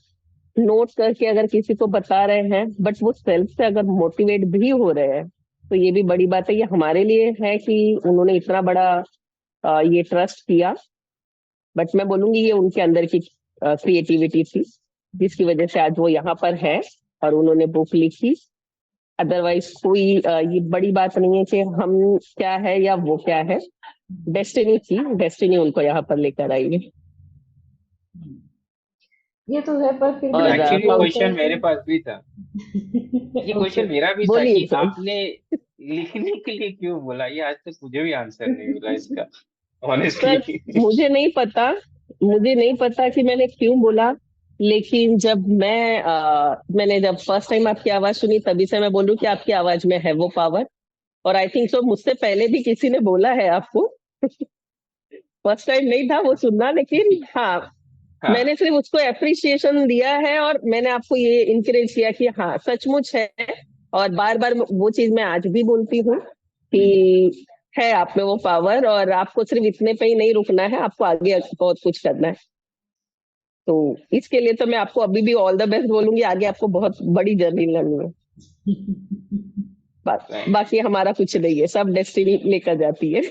नोट करके अगर किसी को बता रहे हैं, बट वो सेल्फ से अगर मोटिवेट भी हो रहे हैं, तो ये भी बड़ी बात है, ये हमारे लिए है कि उन्होंने इतना बड़ा ये ट्रस्ट किया। बट मैं बोलूंगी ये उनके अंदर की क्रिएटिविटी थी, जिसकी वजह से आज वो यहाँ पर है और उन्होंने बुक लिखी। अदरवाइज कोई ये बड़ी बात नहीं है कि हम क्या है या वो क्या है। डेस्टिनी थी, डेस्टिनी उनको यहाँ पर लेकर आई है। ये तो है, पर फिर भी और लोग एक्चुअली बोलते क्वेश्चन हैं मेरे पास भी था। कि ये ओके। क्वेश्चन मेरा भी था बोलिए कि सर। आपने लिखने के लिए क्यों बोला, ये आज तक मुझे भी आंसर नहीं मिला इसका, ऑनेस्टली। सर मुझे नहीं पता, मुझे नहीं पता कि मैंने क्यों बोला। लेकिन जब मैंने जब फर्स्ट टाइम आपकी आवाज सुनी, तभी से मैं बोल रही हूँ कि आपकी आवाज में है वो पावर। और आई थिंक सो मुझसे पहले भी किसी ने बोला है आपको। फर्स्ट टाइम नहीं था वो सुनना, लेकिन हाँ, हाँ। मैंने सिर्फ उसको एप्रिसिएशन दिया है और मैंने आपको ये इंकरेज किया कि हाँ सचमुच है। और बार बार वो चीज मैं आज भी बोलती हूँ कि है आप में वो पावर, और आपको सिर्फ इतने पे ही नहीं रुकना है, आपको आगे बहुत कुछ करना है। तो इसके लिए तो मैं आपको अभी भी ऑल द बेस्ट बोलूंगी, आगे आपको बहुत बड़ी जर्नी लर्निंग है। बाकी हमारा कुछ नहीं है, सब डेस्टिनी लेकर जाती है।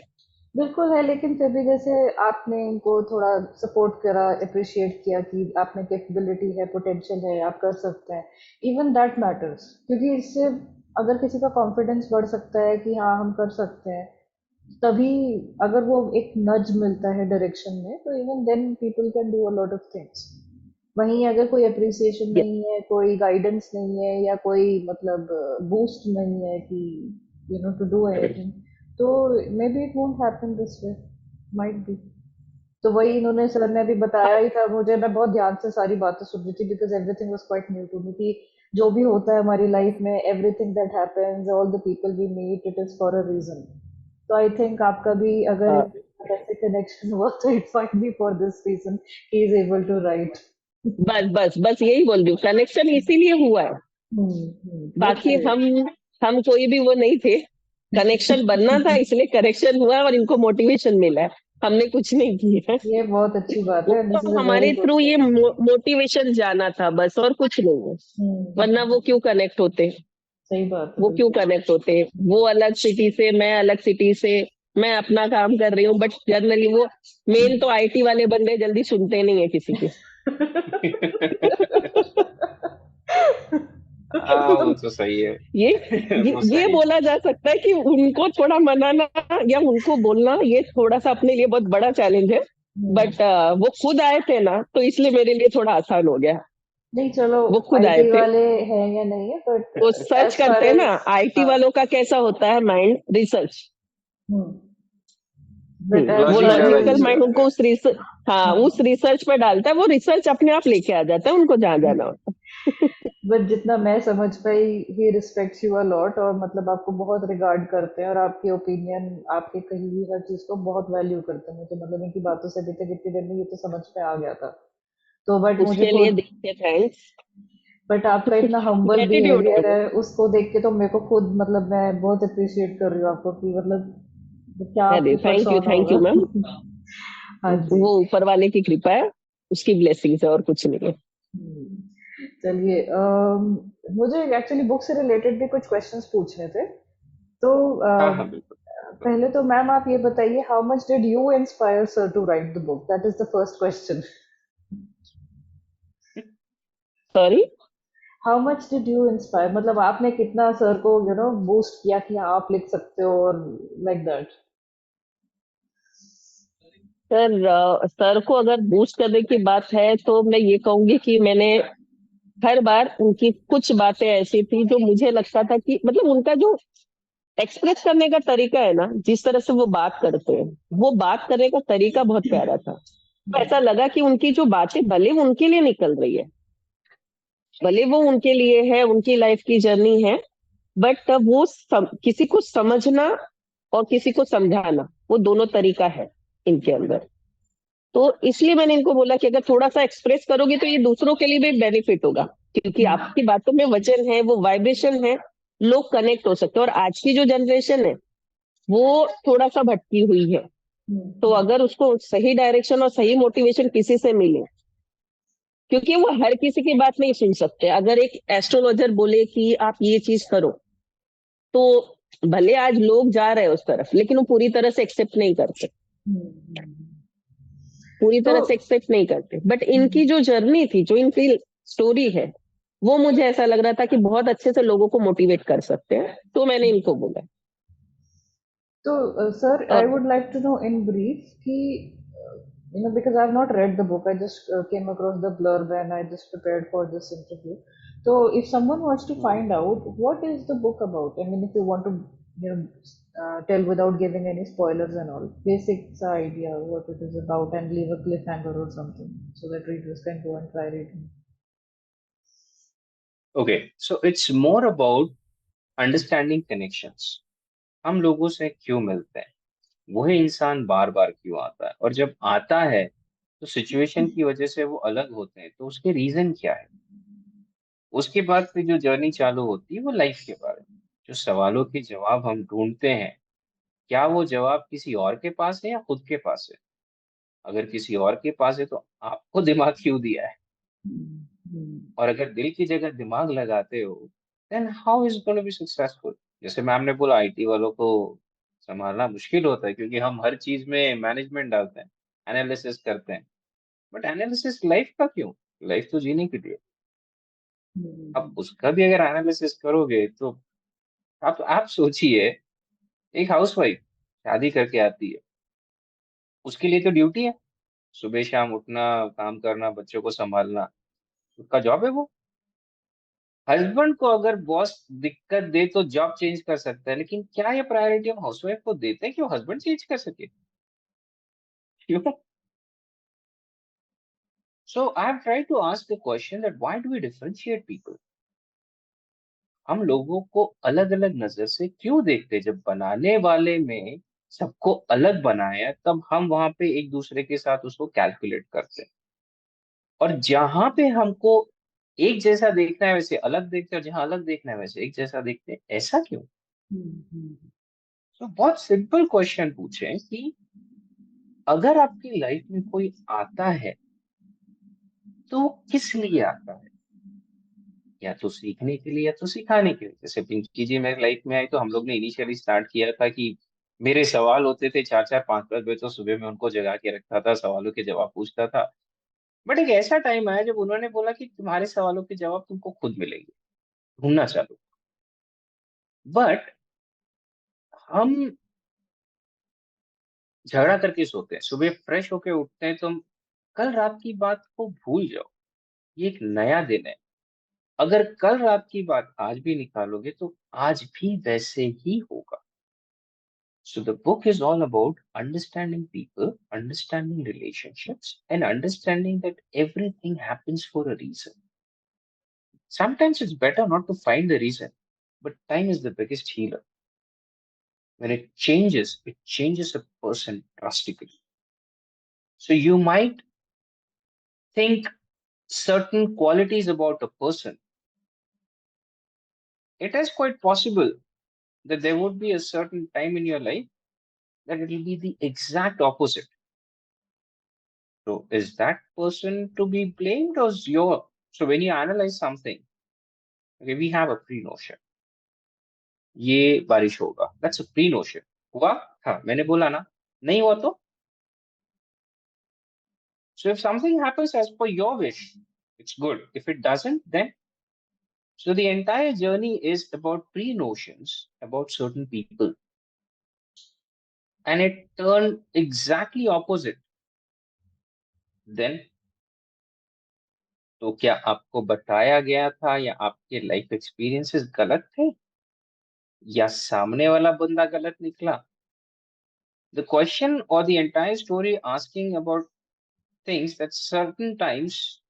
बिल्कुल है, लेकिन फिर भी जैसे आपने इनको थोड़ा सपोर्ट करा, अप्रिशिएट किया कि आप में कैपेबिलिटी है, पोटेंशियल है, आप कर सकते हैं, इवन दैट मैटर्स, क्योंकि इससे अगर किसी का कॉन्फिडेंस बढ़ सकता है कि हाँ हम कर सकते हैं, तभी अगर वो एक नज मिलता है डायरेक्शन में, तो even then people can do a lot of things. वहीं अगर कोई अप्रिसिएशन नहीं है, कोई गाइडेंस नहीं है, या कोई मतलब बूस्ट नहीं है कि टू डू एनीथिंग, तो may be it won't happen this way, might be. तो वही इन्होंने, सर ने अभी बताया ही था मुझे, मैं बहुत ध्यान से सारी बातें सुन रही थी because everything was quite new to me, कि जो भी होता है हमारी लाइफ में, everything that happens, all the people we meet, it is for a reason. तो आई थिंक आपका भी अगर हाँ, ऐसे कनेक्शन हुआ, तो it might be for this reason he is able to write. बस बस बस यही बोल रही हूँ, कनेक्शन इसीलिए हुआ है। दैट्स बाकी ग्रेट। हम कोई भी वो नहीं थे। कनेक्शन बनना था, इसलिए कनेक्शन हुआ और इनको मोटिवेशन मिला है। हमने कुछ नहीं किया है। ये बहुत अच्छी बात वो है, दिस इज तो अ वेरी हमारे गुड थ्रू ये थिंग। मोटिवेशन जाना था बस, और कुछ नहीं है। वरना वो क्यों कनेक्ट होते, सही बात है, वो क्यों बिल्कुल। कनेक्ट होते। वो अलग सिटी से, मैं अलग सिटी से, मैं अपना काम कर रही हूँ, बट जनरली वो मेन तो आईटी वाले बंदे जल्दी सुनते नहीं है किसी की। हाँ, वो तो सही है। ये वो ये सही है। बोला जा सकता है कि उनको थोड़ा मनाना या उनको बोलना ये थोड़ा सा अपने लिए बहुत बड़ा चैलेंज है। बट वो खुद आए थे ना, तो इसलिए मेरे लिए थोड़ा आसान हो गया। नहीं चलो, वो खुद आए आईटी थे, वाले हैं या नहीं है, वो बट सर्च एज फार करते हैं ना। एज, आईटी हाँ। वालों का कैसा होता है माइंड, रिसर्च। बट एज वो फार लॉजिकल एज, माइंड लॉजिकल से माइंड होता उनको है। उस रिसर्च, हाँ हाँ, उस रिसर्च पे डालता है, वो रिसर्च अपने आप लेके आ जाता है उनको जहाँ जाना होता बट जितना मैं समझ पाई, he respects you a lot, और मतलब आपको बहुत रिगार्ड करते हैं, और आपकी ओपिनियन, आपके कही हुई हर चीज को बहुत वैल्यू करते हैं। मुझे मतलब इनकी बातों से अभी तक इतनी देर में ये तो समझ में आ गया था। तो बट है। मुझे उसके लिए खुद, देखिए थैंक्स। बट आपका इतना हम्बल ग्रेटिट्यूड है बिहेवियर वो। है, उसको देख के तो मेरे को खुद, मतलब मैं बहुत अप्रिशिएट कर रही हूँ आपको, कि मतलब क्या अरे आपकी पर्सोना थैंक होगा। You ma'am. हाँ जी। वो ऊपर वाले की कृपा है, उसकी ब्लेसिंग्स है, और कुछ नहीं है। चलिए, मुझे एक्चुअली बुक से रिलेटेड भी कुछ क्वेश्चंस पूछने थे। तो हाँ हाँ, बिल्कुल। पहले तो मैम आप ये बताइए, how much did you inspire sir to write the book, that is the first question. Sorry. How much did you inspire, मतलब आपने कितना सर को बूस्ट किया कि हाँ आप लिख सकते हो, और लाइक दैट। सर को अगर बूस्ट करने की बात है तो मैं ये कहूंगी कि मैंने हर बार उनकी कुछ बातें ऐसी थी जो मुझे लगता था कि मतलब उनका जो एक्सप्रेस करने का तरीका है ना, जिस तरह से वो बात करते हैं, वो बात करने का तरीका बहुत प्यारा था। तो ऐसा लगा कि उनकी जो बातें भले वो उनके लिए निकल रही है, भले वो उनके लिए है, उनकी लाइफ की जर्नी है, बट वो किसी को समझना और किसी को समझाना, वो दोनों तरीका है इनके अंदर। तो इसलिए मैंने इनको बोला कि अगर थोड़ा सा एक्सप्रेस करोगे तो ये दूसरों के लिए भी बेनिफिट होगा, क्योंकि आपकी बातों में वचन है, वो वाइब्रेशन है, लोग कनेक्ट हो सकते हैं। और आज की जो जनरेशन है वो थोड़ा सा भटकी हुई है, तो अगर उसको सही डायरेक्शन और सही मोटिवेशन किसी से मिले, क्योंकि वो हर किसी की बात नहीं सुन सकते। अगर एक एस्ट्रोलॉजर बोले कि आप ये चीज करो, तो भले आज लोग जा रहे हैं उस तरफ, लेकिन वो पूरी तरह से एक्सेप्ट नहीं करते, पूरी तो तरह से एक्सेप्ट नहीं करते। बट इनकी जो जर्नी थी, जो इनकी स्टोरी है, वो मुझे ऐसा लग रहा था कि बहुत अच्छे से लोगों को मोटिवेट कर सकते हैं, तो मैंने इनको बोला। So, sir, I और would like to know in brief, because I've not read the book, I just came across the blurb and I just prepared for this interview. So, if someone wants to find out what is the book about, I mean, if you want to, tell without giving any spoilers and all, basics idea what it is about, and leave a cliffhanger or something, so that readers can go and try reading. Okay, so it's more about understanding connections. हम लोगों से क्यों मिलते हैं, वही इंसान बार बार क्यों आता है, और जब आता है तो सिचुएशन की वजह से वो अलग होते हैं, तो उसके रीजन क्या है। उसके बाद फिर जो जर्नी चालू होती है वो लाइफ के बारे में। जो सवालों के जवाब हम ढूंढते हैं, क्या वो जवाब किसी और के पास है या खुद के पास है। अगर किसी और के पास है तो आपको दिमाग क्यों दिया है। और अगर दिल की जगह दिमाग लगाते हो, then how is gonna be successful. जैसे मैम ने बोला, आईटी वालों को संभालना मुश्किल होता है क्योंकि हम हर चीज में मैनेजमेंट डालते हैं, एनालिसिस करते हैं। बट एनालिसिस लाइफ का क्यों, लाइफ तो जीने के लिए। अब उसका भी अगर एनालिसिस करोगे तो आप सोचिए, एक हाउसवाइफ शादी करके आती है, उसके लिए तो ड्यूटी है, सुबह शाम उठना, काम करना, बच्चों को संभालना, उसका जॉब है वो। हस्बैंड को अगर बॉस दिक्कत दे तो जॉब चेंज कर सकता है, लेकिन क्या ये प्रायोरिटी हम हाउसवाइफ को देते हैं कि वो हस्बैंड चेंज कर सके। क्यों? So I have tried to ask the question that why do we differentiate people. हम लोगों को अलग अलग नजर से क्यों देखते हैं? जब बनाने वाले में सबको अलग बनाया, तब हम वहां पे एक दूसरे के साथ उसको कैलकुलेट करते हैं। और जहां पे हमको एक जैसा देखना है वैसे अलग देखते हैं, और जहां अलग देखना है वैसे एक जैसा देखते हैं, ऐसा क्यों? तो बहुत सिंपल क्वेश्चन पूछें कि अगर आपकी लाइफ में कोई आता है तो वो किस लिए आता है। या तो सीखने के लिए या तो सिखाने के लिए। जैसे पिंकी जी मेरी लाइफ में आई तो हम लोग ने इनिशियली स्टार्ट किया था कि मेरे सवाल होते थे 4-4 5-5 बजे, तो सुबह में उनको जगा के रखता था, सवालों के जवाब पूछता था। बट एक ऐसा टाइम आया जब उन्होंने बोला कि तुम्हारे सवालों के जवाब तुमको खुद मिलेंगे, ढूंढना चालू। बट हम झगड़ा करके सोते हैं, सुबह फ्रेश होके उठते हैं तो हम कल रात की बात को भूल जाओ, ये एक नया दिन है। अगर कल रात की बात आज भी निकालोगे तो आज भी वैसे ही होगा। So the book is all about understanding people, understanding relationships, and understanding that everything happens for a reason. Sometimes it's better not to find the reason, but time is the biggest healer. When it changes a person drastically. So you might think certain qualities about a person. It is quite possible that there would be a certain time in your life that it will be the exact opposite. So is that person to be blamed, or is your, so when you analyze something, okay, we have a pre-notion, ये बारिश होगा, that's a pre-notion। हुआ? हाँ, मैंने बोला ना। नहीं हुआ तो? So if something happens as per your wish, it's good. If it doesn't, then, so the entire journey is about pre-notions about certain people, and it turned exactly opposite. Then, तो क्या आपको बताया गया था या आपके लाइफ एक्सपीरियंसेस गलत थे, या सामने वाला बंदा गलत निकला? The question or the entire story asking about things that certain times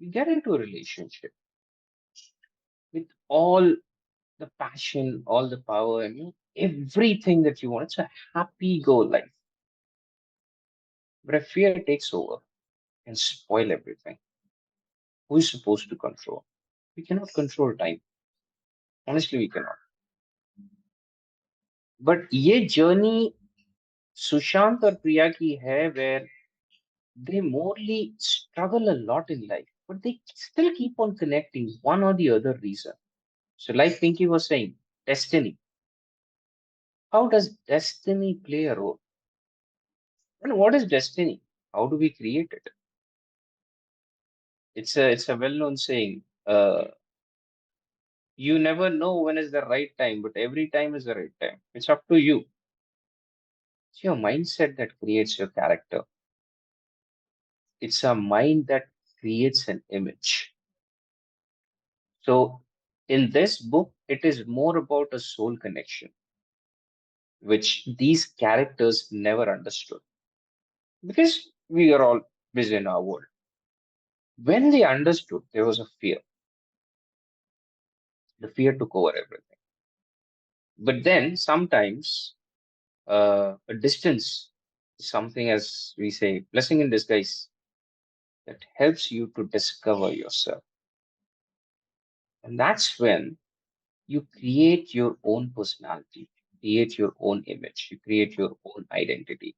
you get into a relationship with all the passion, all the power, and everything that you want. It's a happy go life. But if fear takes over and spoil everything, who is supposed to control? We cannot control time. Honestly, we cannot. But ये journey Sushant और प्रिया की है, where they morely struggle a lot in life, but they still keep on connecting one or the other reason. So, like Pinky was saying, destiny. How does destiny play a role? And what is destiny? How do we create it? It's a well-known saying. You never know when is the right time, but every time is the right time. It's up to you. It's your mindset that creates your character. It's a mind that creates an image. So in this book, it is more about a soul connection, which these characters never understood because we are all busy in our world. When they understood, there was a fear. The fear took over everything. But then sometimes a distance is something, as we say, blessing in disguise that helps you to discover yourself. And that's when you create your own personality, create your own image, you create your own identity.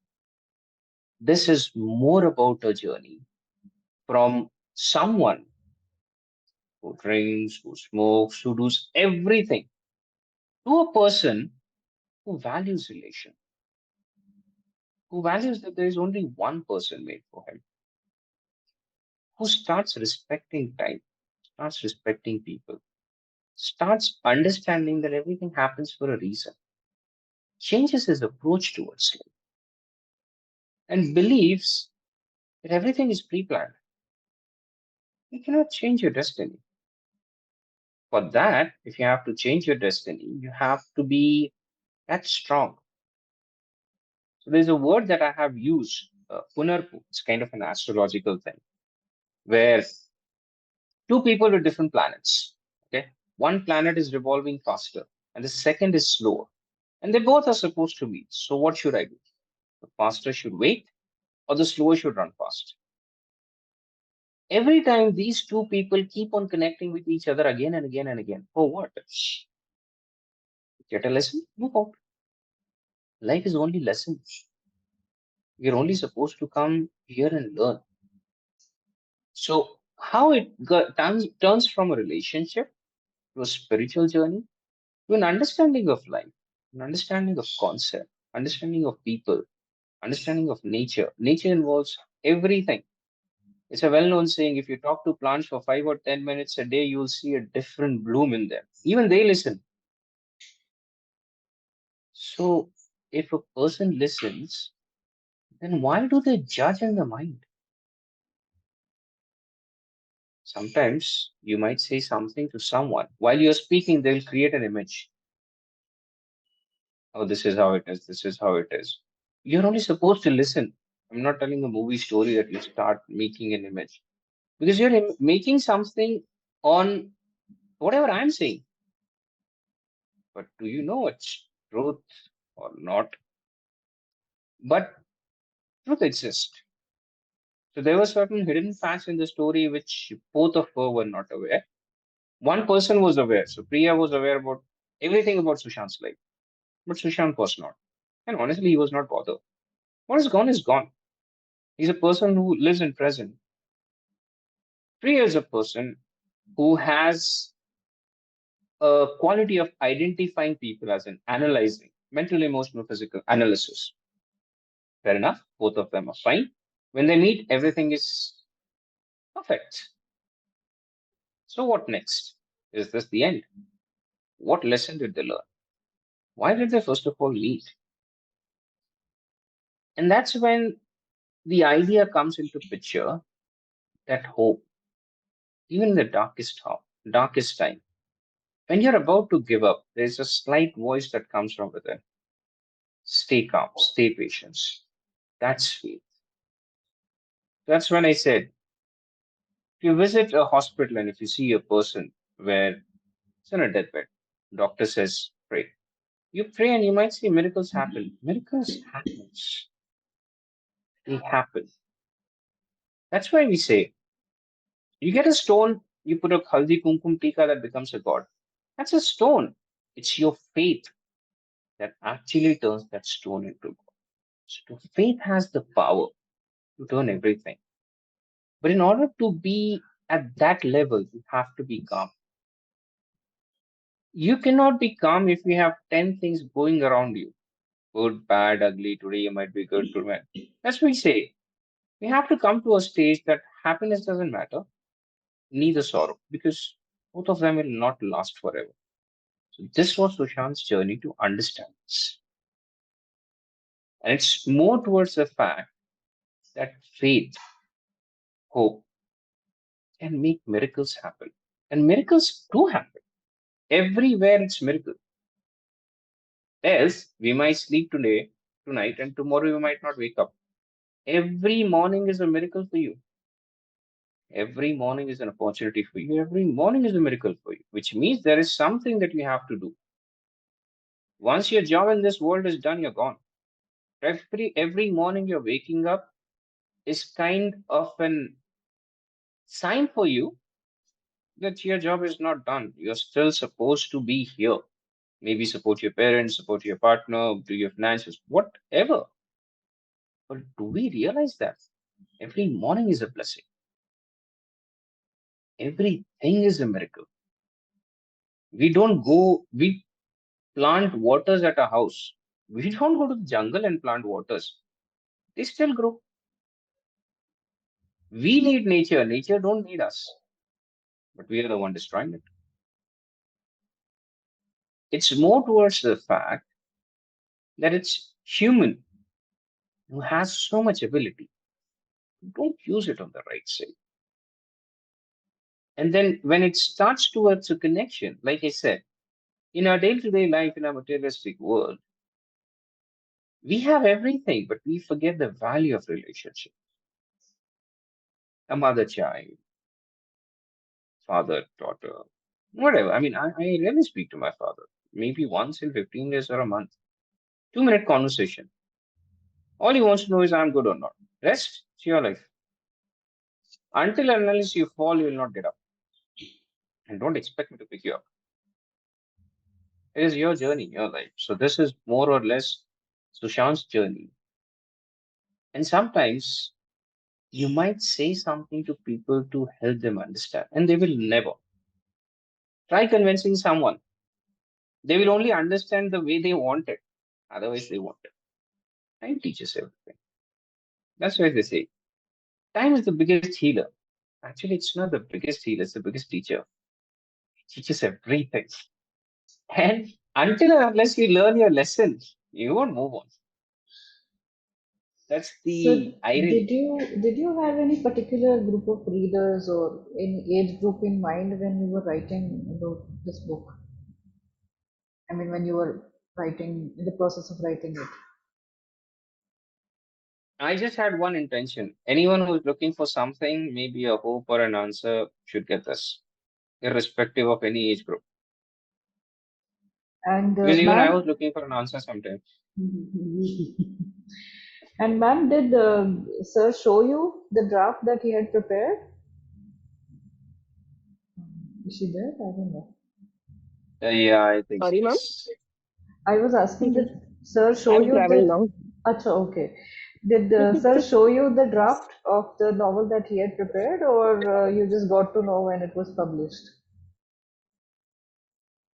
This is more about a journey from someone who drinks, who smokes, who does everything to a person who values relation, who values that there is only one person made for him, who starts respecting time, starts respecting people, starts understanding that everything happens for a reason, changes his approach towards life, and believes that everything is pre planned. You cannot change your destiny. For that, if you have to change your destiny, you have to be that strong. So there's a word that I have used, punarpu. It's kind of an astrological thing, where two people with different planets. Okay, one planet is revolving faster, and the second is slower, and they both are supposed to meet. So what should I do? The faster should wait, or the slower should run fast. Every time these two people keep on connecting with each other again and again and again. For what? Get a lesson? Move out. Life is only lessons. We're only supposed to come here and learn. So, how turns from a relationship to a spiritual journey to an understanding of life, an understanding of concept, understanding of people, understanding of nature. Nature involves everything. It's a well known saying if you talk to plants for 5 or 10 minutes a day, you'll see a different bloom in them. Even they listen. So, if a person listens, then why do they judge in the mind? Sometimes you might say something to someone. While you're speaking, they'll create an image. Oh, this is how it is. This is how it is. You're only supposed to listen. I'm not telling a movie story that you start making an image because you're making something on whatever I'm saying. But do you know it's truth or not? But truth exists. So there were certain hidden facts in the story which both of her were not aware. One person was aware. So Priya was aware about everything about Sushant's life, but Sushant was not. And honestly, he was not bothered. What is gone is gone. He's a person who lives in present. Priya is a person who has a quality of identifying people as in analyzing mental, emotional, physical analysis. Fair enough. Both of them are fine. When they meet, everything is perfect. So what next? Is this the end? What lesson did they learn? Why did they first of all meet? And that's when the idea comes into picture that hope, even in the darkest time, when you're about to give up, there's a slight voice that comes from within. Stay calm, stay patient. That's faith. That's when I said, if you visit a hospital and if you see a person where it's on a deathbed, doctor says, pray. You pray and you might see miracles happen. Miracles happens. They happen. That's why we say, you get a stone, you put a haldi kumkum tika that becomes a god. That's a stone. It's your faith that actually turns that stone into God. So faith has the power to turn everything. But in order to be at that level, you have to be calm. You cannot be calm if you have 10 things going around you. Good, bad, ugly. Today you might be good. Tomorrow. That's what we say. We have to come to a stage that happiness doesn't matter, neither sorrow, because both of them will not last forever. So this was Sushant's journey to understand this. And it's more towards the fact that faith, hope can make miracles happen. And miracles do happen. Everywhere it's miracle. Else, we might sleep today, tonight, and tomorrow we might not wake up. Every morning is a miracle for you. Every morning is an opportunity for you. Every morning is a miracle for you, which means there is something that you have to do. Once your job in this world is done, you're gone. Every morning you're waking up is kind of an sign for you that your job is not done. You're still supposed to be here. Maybe support your parents, support your partner, do your finances, whatever. But do we realize that every morning is a blessing? Everything is a miracle. We plant waters at a house. We don't go to the jungle and plant waters. They still grow. We need nature. Nature don't need us, but we are the one destroying it. It's more towards the fact that it's human who has so much ability. Don't use it on the right side. And then when it starts towards a connection, like I said, in our day-to-day life, in our materialistic world, we have everything, but we forget the value of relationship. A mother-child, father-daughter, whatever. I mean, I rarely speak to my father. Maybe once in 15 days or a month. 2-minute conversation. All he wants to know is I'm good or not. Rest, it's your life. Until and unless you fall, you will not get up. And don't expect me to pick you up. It is your journey, your life. So this is more or less Sushant's journey. And sometimes you might say something to people to help them understand, and they will never. Try convincing someone. They will only understand the way they want it. Otherwise, they won't. Time teaches everything. That's why they say time is the biggest healer. Actually, it's not the biggest healer, it's the biggest teacher. It teaches everything. And until and unless you learn your lesson, you won't move on. That's So, the irony. did you have any particular group of readers or any age group in mind when you were writing about this book? I mean, when you were writing, in the process of writing it. I just had one intention. Anyone who's looking for something, maybe a hope or an answer, should get this, irrespective of any age group. And Because even I was ma'am, looking for an answer sometimes. and ma'am, did sir show you the draft that he had prepared? Is she there? I don't know. Yeah, I think so. Sorry, ma'am. Yes. I was asking, did sir show I'm you traveling the? now. Acha, okay. Did sir show you the draft of the novel that he had prepared, or you just got to know when it was published?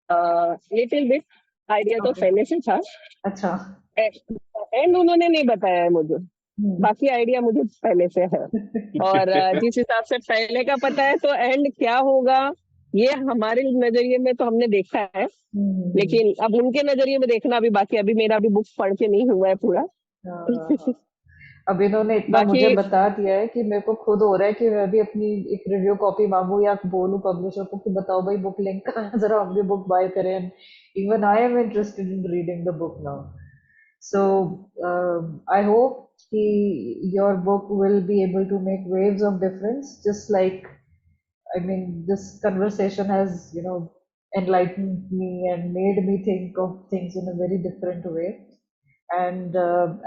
Little bit idea तो Okay. पहले से था अच्छा. And उन्होंने नहीं बताया है मुझे Hmm. बाकी आइडिया मुझे पहले से है और जिस हिसाब से पहले का पता है तो एंड क्या होगा ये हमारे नजरिए में तो हमने देखा है लेकिन अब उनके नजरिए में देखना अभी बाकी अभी मेरा अभी बुक पढ़ के नहीं हुआ है पूरा हाँ. अब इन्होंने इतना बाकी मुझे बता दिया है कि मेरे को खुद हो रहा है कि मैं भी अपनी एक रिव्यू कॉपी मांगू या बोलूं पब्लिशर को कि बताओ भाई बुक लिंक कहाँ है, जरा हम भी बुक बाय करें. Even I am interested in reading the book now. So I hope your book will be able to make waves of difference, just like, I mean, this conversation has, enlightened me and made me think of things in a very different way. And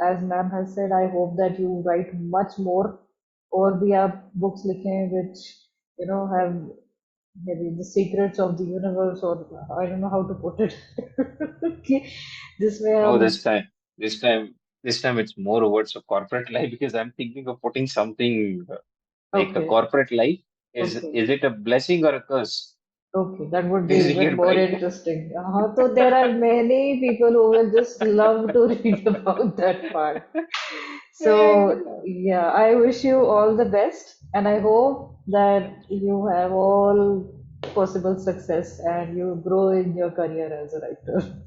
as ma'am has said, I hope that you write much more, or भी आप books लिखें which, have maybe the secrets of the universe, or I don't know how to put it. कि जिसमें No, हम. this time it's more towards a corporate life because I'm thinking of putting something like a Okay, corporate life. Is okay. is it a blessing or a curse? Okay, that would be Isn't even it more right? interesting. So there are many people who will just love to read about that part. So yeah, I wish you all the best, and I hope that you have all possible success and you grow in your career as a writer.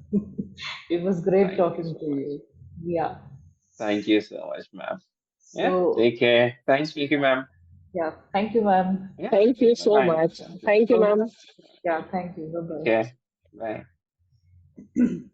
It was great Thank you talking so to much. you. Yeah. Thank you so much, ma'am. Yeah, So take care. Thanks, Pinky, ma'am. yeah, thank you, ma'am. Yeah, Thank you bye so bye. much. Thank you. Thank you, ma'am. Yeah, thank you. Take Bye bye. care. Bye.